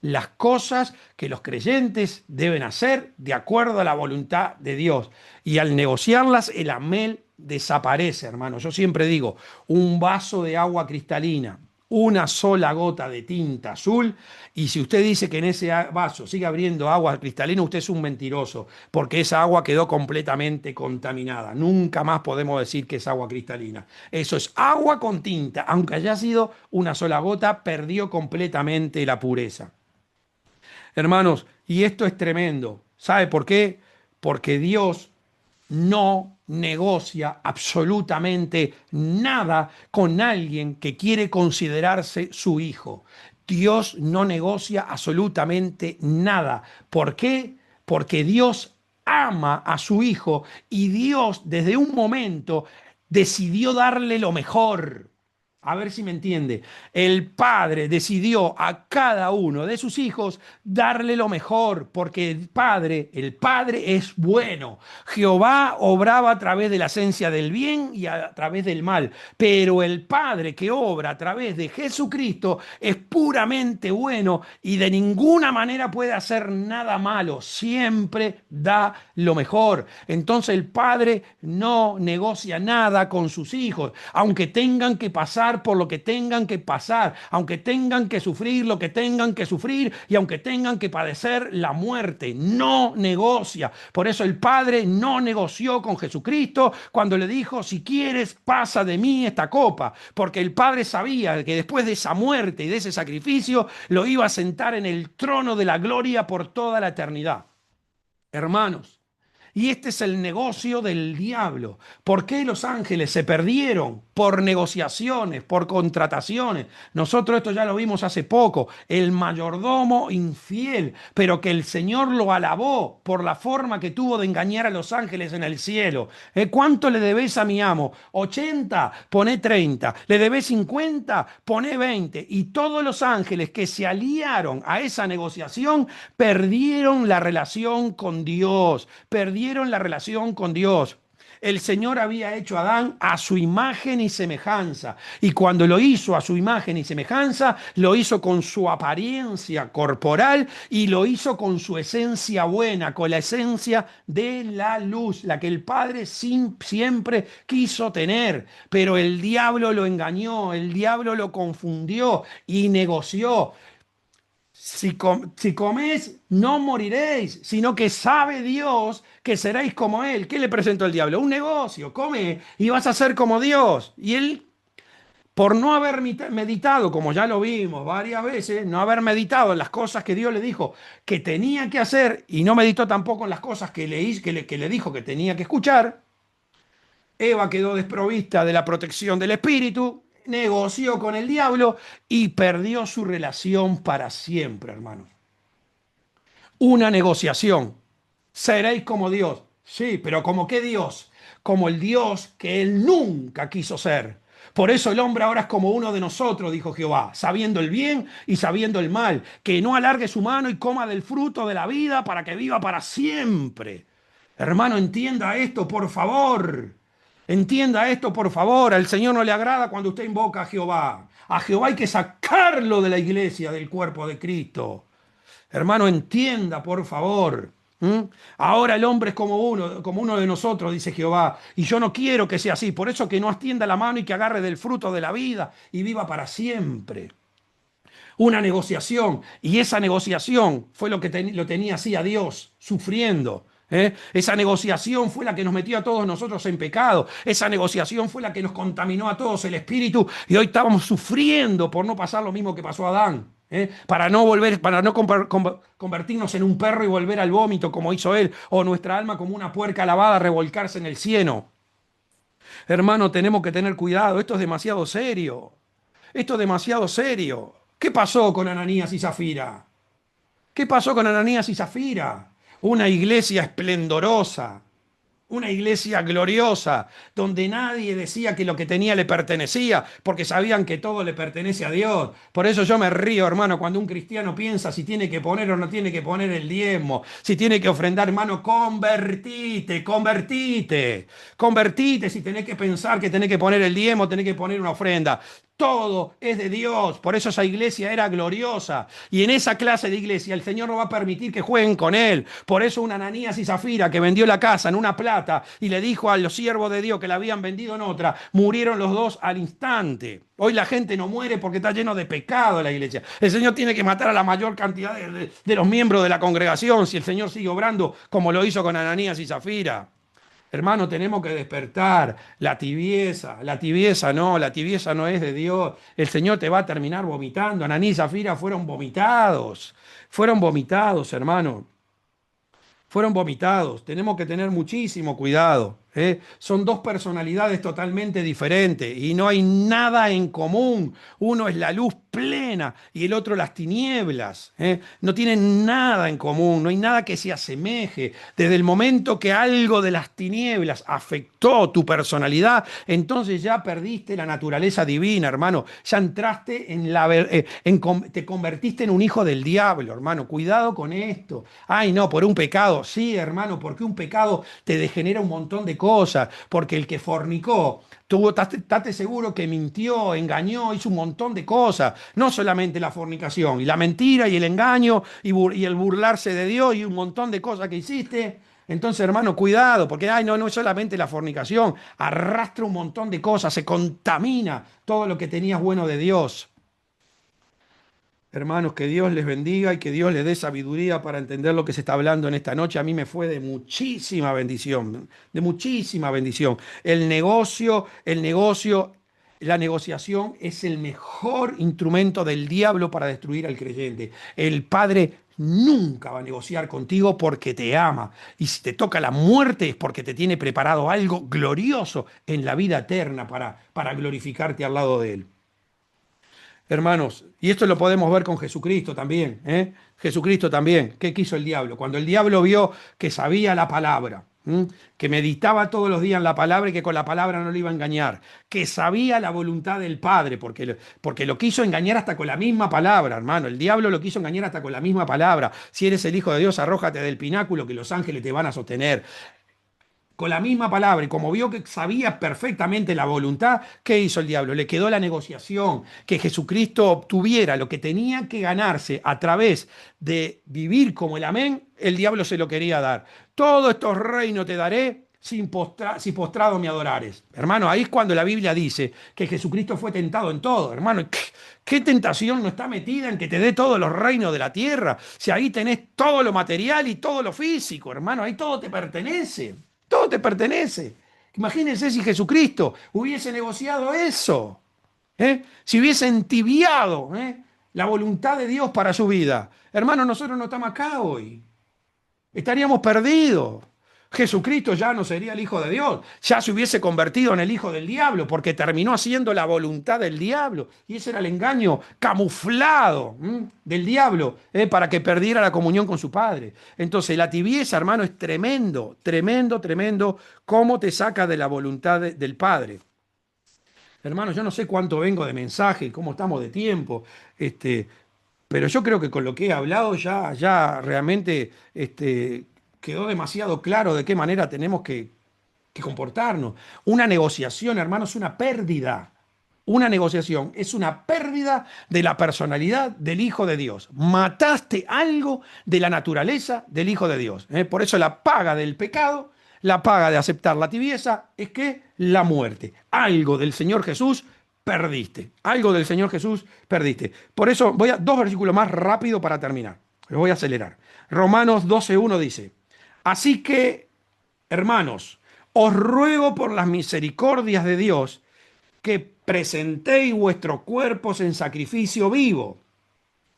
las cosas que los creyentes deben hacer de acuerdo a la voluntad de Dios. Y al negociarlas, el amén desaparece, hermano. Yo siempre digo, un vaso de agua cristalina, una sola gota de tinta azul, y si usted dice que en ese vaso sigue abriendo agua cristalina, usted es un mentiroso, porque esa agua quedó completamente contaminada. Nunca más podemos decir que es agua cristalina. Eso es agua con tinta, aunque haya sido una sola gota, perdió completamente la pureza. Hermanos, y esto es tremendo. ¿Sabe por qué? Porque Dios no negocia absolutamente nada con alguien que quiere considerarse su hijo. Dios no negocia absolutamente nada. ¿Por qué? Porque Dios ama a su hijo y Dios desde un momento decidió darle lo mejor. A ver si me entiende. El padre decidió a cada uno de sus hijos darle lo mejor, porque el padre es bueno. Jehová obraba a través de la esencia del bien y a través del mal, pero el padre que obra a través de Jesucristo es puramente bueno y de ninguna manera puede hacer nada malo. Siempre da lo mejor. Entonces el padre no negocia nada con sus hijos, aunque tengan que pasar por lo que tengan que pasar, aunque tengan que sufrir lo que tengan que sufrir y aunque tengan que padecer la muerte, no negocia. Por eso el Padre no negoció con Jesucristo cuando le dijo, si quieres, pasa de mí esta copa, porque el Padre sabía que después de esa muerte y de ese sacrificio lo iba a sentar en el trono de la gloria por toda la eternidad. Hermanos, y este es el negocio del diablo. ¿Por qué los ángeles se perdieron? Por negociaciones, por contrataciones. Nosotros esto ya lo vimos hace poco. El mayordomo infiel, pero que el Señor lo alabó por la forma que tuvo de engañar a los ángeles en el cielo. ¿Cuánto le debes a mi amo? 80, poné 30. ¿Le debes 50? Poné 20. Y todos los ángeles que se aliaron a esa negociación perdieron la relación con Dios. Perdieron la relación con Dios. El Señor había hecho a Adán a su imagen y semejanza. Y cuando lo hizo a su imagen y semejanza, lo hizo con su apariencia corporal y lo hizo con su esencia buena, con la esencia de la luz, la que el Padre siempre quiso tener. Pero el diablo lo engañó, el diablo lo confundió y negoció. Si coméis, no moriréis, sino que sabe Dios que seréis como Él. ¿Qué le presentó el diablo? Un negocio, come y vas a ser como Dios. Y él, por no haber meditado, como ya lo vimos varias veces, no haber meditado en las cosas que Dios le dijo que tenía que hacer y no meditó tampoco en las cosas que le dijo que tenía que escuchar, Eva quedó desprovista de la protección del espíritu, negoció con el diablo y perdió su relación para siempre, hermanos. Una negociación. Seréis como Dios. Sí, pero ¿como qué Dios? Como el Dios que él nunca quiso ser. Por eso el hombre ahora es como uno de nosotros, dijo Jehová, sabiendo el bien y sabiendo el mal, que no alargue su mano y coma del fruto de la vida para que viva para siempre. Hermano, entienda esto, por favor. Entienda esto, por favor. Al Señor no le agrada cuando usted invoca a Jehová. A Jehová hay que sacarlo de la iglesia, del cuerpo de Cristo. Hermano, entienda, por favor. Ahora el hombre es como uno de nosotros, dice Jehová, y yo no quiero que sea así. Por eso que no extienda la mano y que agarre del fruto de la vida y viva para siempre. Una negociación, y esa negociación fue lo que lo tenía así a Dios, sufriendo. Esa negociación fue la que nos metió a todos nosotros en pecado. Esa negociación fue la que nos contaminó a todos el espíritu y hoy estábamos sufriendo por no pasar lo mismo que pasó a Adán. Para no volver, para no convertirnos en un perro y volver al vómito como hizo él, o nuestra alma como una puerca lavada revolcarse en el cieno. Hermano, tenemos que tener cuidado, esto es demasiado serio. Esto es demasiado serio. ¿Qué pasó con Ananías y Zafira? ¿Qué pasó con Ananías y Zafira? Una iglesia esplendorosa, una iglesia gloriosa, donde nadie decía que lo que tenía le pertenecía, porque sabían que todo le pertenece a Dios. Por eso yo me río, hermano, cuando un cristiano piensa si tiene que poner o no tiene que poner el diezmo, si tiene que ofrendar, hermano, convertite, convertite, convertite si tenés que pensar que tenés que poner el diezmo, tenés que poner una ofrenda. Todo es de Dios, por eso esa iglesia era gloriosa. Y en esa clase de iglesia el Señor no va a permitir que jueguen con él. Por eso un Ananías y Zafira que vendió la casa en una plata y le dijo a los siervos de Dios que la habían vendido en otra, murieron los dos al instante. Hoy la gente no muere porque está lleno de pecado la iglesia. El Señor tiene que matar a la mayor cantidad de los miembros de la congregación si el Señor sigue obrando como lo hizo con Ananías y Zafira. Hermano, tenemos que despertar la tibieza no, la tibieza no es de Dios. El Señor te va a terminar vomitando. Ananí y Zafira fueron vomitados, hermano. Fueron vomitados. Tenemos que tener muchísimo cuidado. Son dos personalidades totalmente diferentes y no hay nada en común. Uno es la luz plena y el otro las tinieblas. No tienen nada en común, no hay nada que se asemeje. Desde el momento que algo de las tinieblas afectó tu personalidad, entonces ya perdiste la naturaleza divina, hermano. Ya entraste en te convertiste en un hijo del diablo, hermano. Cuidado con esto. Ay, no, por un pecado. Sí, hermano, porque un pecado te degenera un montón de cosas. Porque el que fornicó, estate seguro que mintió, engañó, hizo un montón de cosas. No solamente la fornicación, y la mentira y el engaño y el burlarse de Dios y un montón de cosas que hiciste. Entonces, hermano, cuidado, porque ay, no, no es solamente la fornicación, arrastra un montón de cosas, se contamina todo lo que tenías bueno de Dios. Hermanos, que Dios les bendiga y que Dios les dé sabiduría para entender lo que se está hablando en esta noche. A mí me fue de muchísima bendición, de muchísima bendición. La negociación es el mejor instrumento del diablo para destruir al creyente. El Padre nunca va a negociar contigo porque te ama. Y si te toca la muerte es porque te tiene preparado algo glorioso en la vida eterna para glorificarte al lado de Él. Hermanos, y esto lo podemos ver con Jesucristo también, ¿eh? Jesucristo también. ¿Qué quiso el diablo? Cuando el diablo vio que sabía la palabra, que meditaba todos los días en la palabra y que con la palabra no lo iba a engañar, que sabía la voluntad del Padre, porque lo quiso engañar hasta con la misma palabra, hermano. El diablo lo quiso engañar hasta con la misma palabra. Si eres el Hijo de Dios, arrójate del pináculo que los ángeles te van a sostener con la misma palabra, y como vio que sabía perfectamente la voluntad, ¿qué hizo el diablo? Le quedó la negociación, que Jesucristo obtuviera lo que tenía que ganarse a través de vivir como el amén, el diablo se lo quería dar. Todos estos reinos te daré si postrado me adorares. Hermano, ahí es cuando la Biblia dice que Jesucristo fue tentado en todo. Hermano, ¿qué tentación no está metida en que te dé todos los reinos de la tierra? Si ahí tenés todo lo material y todo lo físico, hermano, ahí todo te pertenece. Todo te pertenece. Imagínense si Jesucristo hubiese negociado eso, si hubiese entibiado, la voluntad de Dios para su vida. Hermano, nosotros no estamos acá hoy. Estaríamos perdidos. Jesucristo ya no sería el Hijo de Dios, ya se hubiese convertido en el hijo del diablo, porque terminó haciendo la voluntad del diablo. Y ese era el engaño camuflado del diablo, para que perdiera la comunión con su Padre. Entonces la tibieza, hermano, es tremendo, tremendo, tremendo, cómo te saca de la voluntad del Padre. Hermano, yo no sé cuánto vengo de mensaje y cómo estamos de tiempo, pero yo creo que con lo que he hablado ya realmente quedó demasiado claro de qué manera tenemos que comportarnos. Una negociación, hermano, es una pérdida. Una negociación es una pérdida de la personalidad del Hijo de Dios. Mataste algo de la naturaleza del Hijo de Dios. Por eso la paga del pecado, la paga de aceptar la tibieza, es que la muerte. Algo del Señor Jesús perdiste. Algo del Señor Jesús perdiste. Por eso voy a dos versículos más rápido para terminar. Los voy a acelerar. Romanos 12:1 dice: Así que, hermanos, os ruego por las misericordias de Dios que presentéis vuestros cuerpos en sacrificio vivo,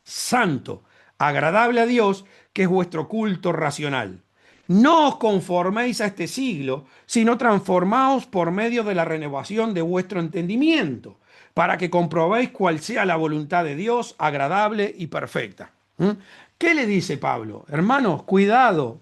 santo, agradable a Dios, que es vuestro culto racional. No os conforméis a este siglo, sino transformaos por medio de la renovación de vuestro entendimiento, para que comprobéis cuál sea la voluntad de Dios, agradable y perfecta. ¿Qué le dice Pablo? Hermanos, cuidado,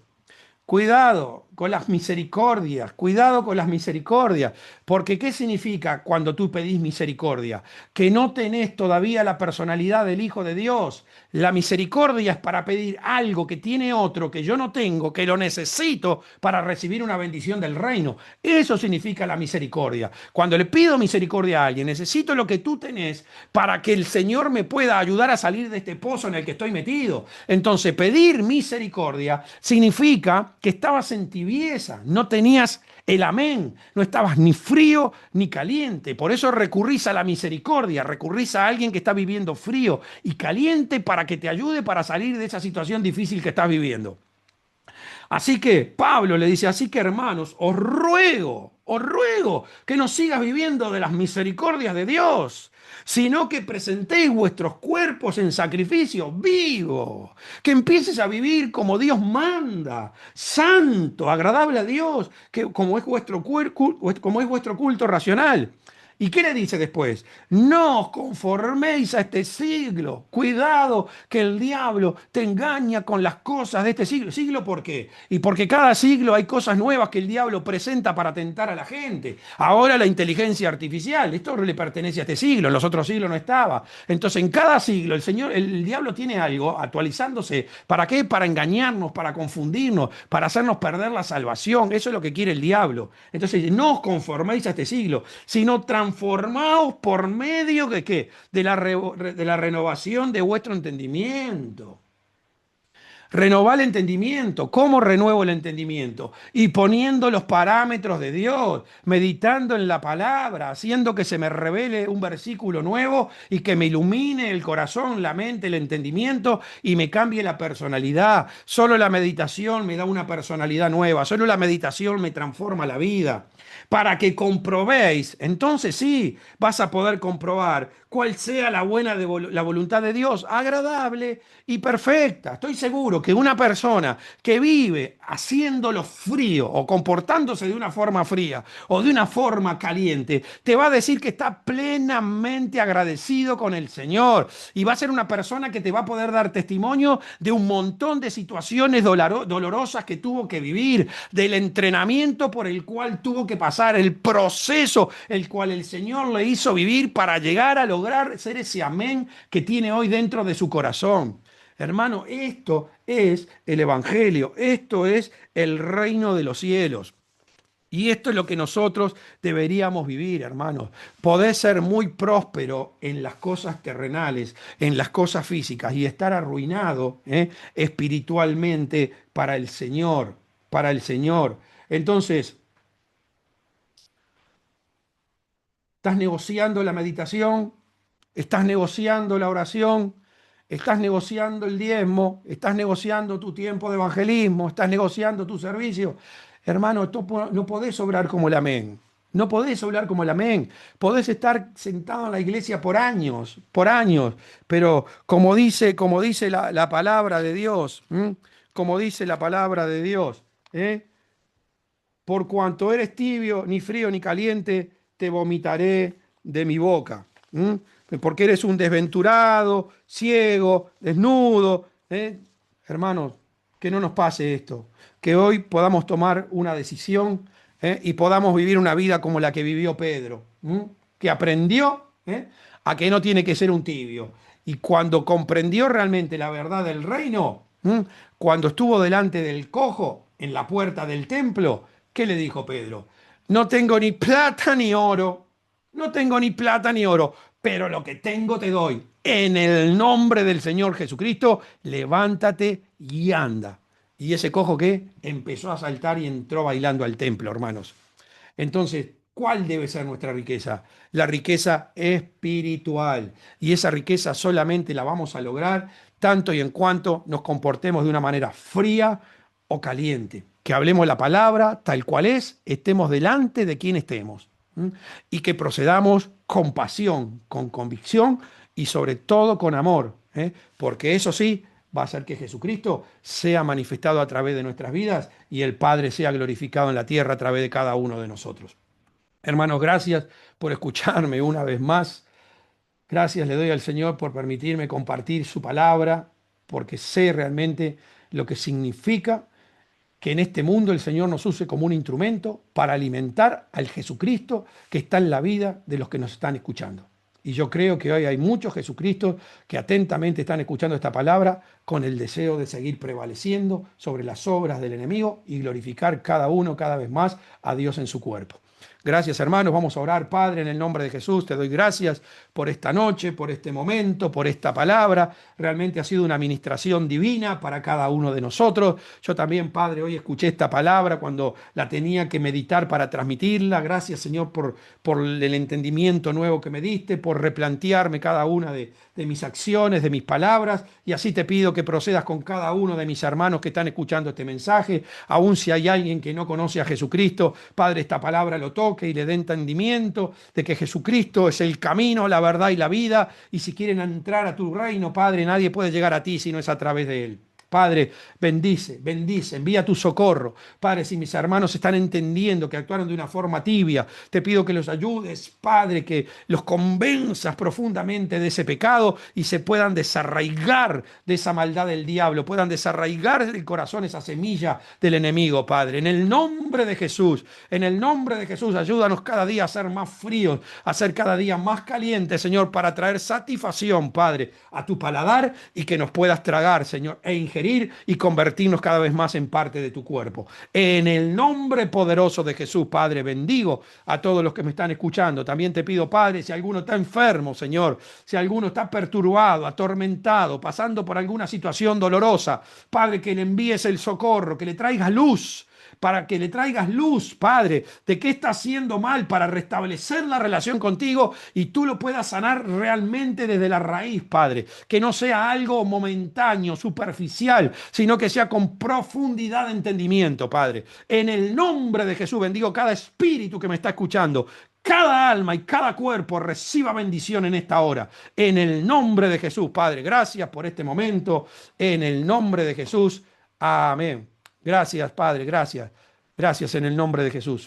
cuidado con las misericordias, cuidado con las misericordias, porque ¿qué significa cuando tú pedís misericordia? Que no tenés todavía la personalidad del Hijo de Dios. La misericordia es para pedir algo que tiene otro que yo no tengo, que lo necesito para recibir una bendición del reino. Eso significa la misericordia. Cuando le pido misericordia a alguien, necesito lo que tú tenés para que el Señor me pueda ayudar a salir de este pozo en el que estoy metido. Entonces, pedir misericordia significa que estabas en tibieza, no tenías el amén, no estabas ni frío ni caliente. Por eso recurrís a la misericordia, recurrís a alguien que está viviendo frío y caliente para que te ayude para salir de esa situación difícil que estás viviendo. Así que Pablo le dice, así que hermanos, os ruego que no sigas viviendo de las misericordias de Dios, sino que presentéis vuestros cuerpos en sacrificio vivo, que empieces a vivir como Dios manda, santo, agradable a Dios, que como es vuestro como es vuestro culto racional. ¿Y qué le dice después? No os conforméis a este siglo. Cuidado que el diablo te engaña con las cosas de este siglo. ¿Siglo por qué? Y porque cada siglo hay cosas nuevas que el diablo presenta para tentar a la gente. Ahora la inteligencia artificial, esto le pertenece a este siglo, en los otros siglos no estaba. Entonces en cada siglo el diablo tiene algo actualizándose. ¿Para qué? Para engañarnos, para confundirnos, para hacernos perder la salvación. Eso es lo que quiere el diablo. Entonces no os conforméis a este siglo, sino transformaos por medio de ¿qué? De la renovación de vuestro entendimiento. Renovar el entendimiento. ¿Cómo renuevo el entendimiento? Y poniendo los parámetros de Dios, meditando en la palabra, haciendo que se me revele un versículo nuevo y que me ilumine el corazón, la mente, el entendimiento y me cambie la personalidad. Solo la meditación me da una personalidad nueva, solo la meditación me transforma la vida. Para que comprobéis, entonces sí, vas a poder comprobar cuál sea la buena la voluntad de Dios, agradable y perfecta. Estoy seguro que una persona que vive haciéndolo frío o comportándose de una forma fría o de una forma caliente, te va a decir que está plenamente agradecido con el Señor y va a ser una persona que te va a poder dar testimonio de un montón de situaciones dolorosas que tuvo que vivir, del entrenamiento por el cual tuvo que pasar, el proceso el cual el Señor le hizo vivir para llegar a lograr ser ese amén que tiene hoy dentro de su corazón. Hermano, esto es el Evangelio, esto es el reino de los cielos. Y esto es lo que nosotros deberíamos vivir, hermanos. Podés ser muy próspero en las cosas terrenales, en las cosas físicas, y estar arruinado, espiritualmente para el Señor, para el Señor. Entonces, estás negociando la meditación, estás negociando la oración, estás negociando el diezmo, estás negociando tu tiempo de evangelismo, estás negociando tu servicio. Hermano, no podés obrar como el amén. No podés obrar como el amén. Podés estar sentado en la iglesia por años, pero como dice la palabra de Dios, ¿m? Como dice la palabra de Dios, ¿eh? Por cuanto eres tibio, ni frío ni caliente, te vomitaré de mi boca. ¿Mm? Porque eres un desventurado, ciego, desnudo. ¿Eh? Hermanos, que no nos pase esto. Que hoy podamos tomar una decisión, y podamos vivir una vida como la que vivió Pedro. ¿Mm? Que aprendió, a que no tiene que ser un tibio. Y cuando comprendió realmente la verdad del reino, cuando estuvo delante del cojo en la puerta del templo, ¿qué le dijo Pedro? No tengo ni plata ni oro, no tengo ni plata ni oro, pero lo que tengo te doy. En el nombre del Señor Jesucristo, levántate y anda. Y ese cojo que empezó a saltar y entró bailando al templo, hermanos. Entonces, ¿cuál debe ser nuestra riqueza? La riqueza espiritual. Y esa riqueza solamente la vamos a lograr tanto y en cuanto nos comportemos de una manera fría o caliente. Que hablemos la palabra tal cual es, estemos delante de quien estemos. ¿M? Y que procedamos con pasión, con convicción y sobre todo con amor. Porque eso sí, va a hacer que Jesucristo sea manifestado a través de nuestras vidas y el Padre sea glorificado en la tierra a través de cada uno de nosotros. Hermanos, gracias por escucharme una vez más. Gracias le doy al Señor por permitirme compartir su palabra, porque sé realmente lo que significa que en este mundo el Señor nos use como un instrumento para alimentar al Jesucristo que está en la vida de los que nos están escuchando. Y yo creo que hoy hay muchos Jesucristos que atentamente están escuchando esta palabra con el deseo de seguir prevaleciendo sobre las obras del enemigo y glorificar cada uno cada vez más a Dios en su cuerpo. Gracias, hermanos. Vamos a orar, Padre, en el nombre de Jesús. Te doy gracias por esta noche, por este momento, por esta palabra. Realmente ha sido una administración divina para cada uno de nosotros. Yo también, Padre, hoy escuché esta palabra cuando la tenía que meditar para transmitirla. Gracias, Señor, por el entendimiento nuevo que me diste, por replantearme cada una de mis acciones, de mis palabras. Y así te pido que procedas con cada uno de mis hermanos que están escuchando este mensaje. Aun si hay alguien que no conoce a Jesucristo, Padre, esta palabra lo toque y le dé entendimiento de que Jesucristo es el camino, la verdad y la vida. Y si quieren entrar a tu reino, Padre, nadie puede llegar a ti si no es a través de él. Padre, bendice, bendice, envía tu socorro. Padre, si mis hermanos están entendiendo que actuaron de una forma tibia, te pido que los ayudes, Padre, que los convenzas profundamente de ese pecado y se puedan desarraigar de esa maldad del diablo, puedan desarraigar del corazón esa semilla del enemigo, Padre. En el nombre de Jesús, en el nombre de Jesús, ayúdanos cada día a ser más fríos, a ser cada día más calientes, Señor, para traer satisfacción, Padre, a tu paladar y que nos puedas tragar, Señor, e ingerir y convertirnos cada vez más en parte de tu cuerpo. En el nombre poderoso de Jesús, Padre, bendigo a todos los que me están escuchando. También te pido, Padre, si alguno está enfermo, Señor, si alguno está perturbado, atormentado, pasando por alguna situación dolorosa, Padre, que le envíes el socorro, que le traigas luz, para que le traigas luz, Padre, de qué está haciendo mal para restablecer la relación contigo y tú lo puedas sanar realmente desde la raíz, Padre. Que no sea algo momentáneo, superficial, sino que sea con profundidad de entendimiento, Padre. En el nombre de Jesús bendigo cada espíritu que me está escuchando. Cada alma y cada cuerpo reciba bendición en esta hora. En el nombre de Jesús, Padre. Gracias por este momento. En el nombre de Jesús. Amén. Gracias, Padre, gracias. Gracias en el nombre de Jesús.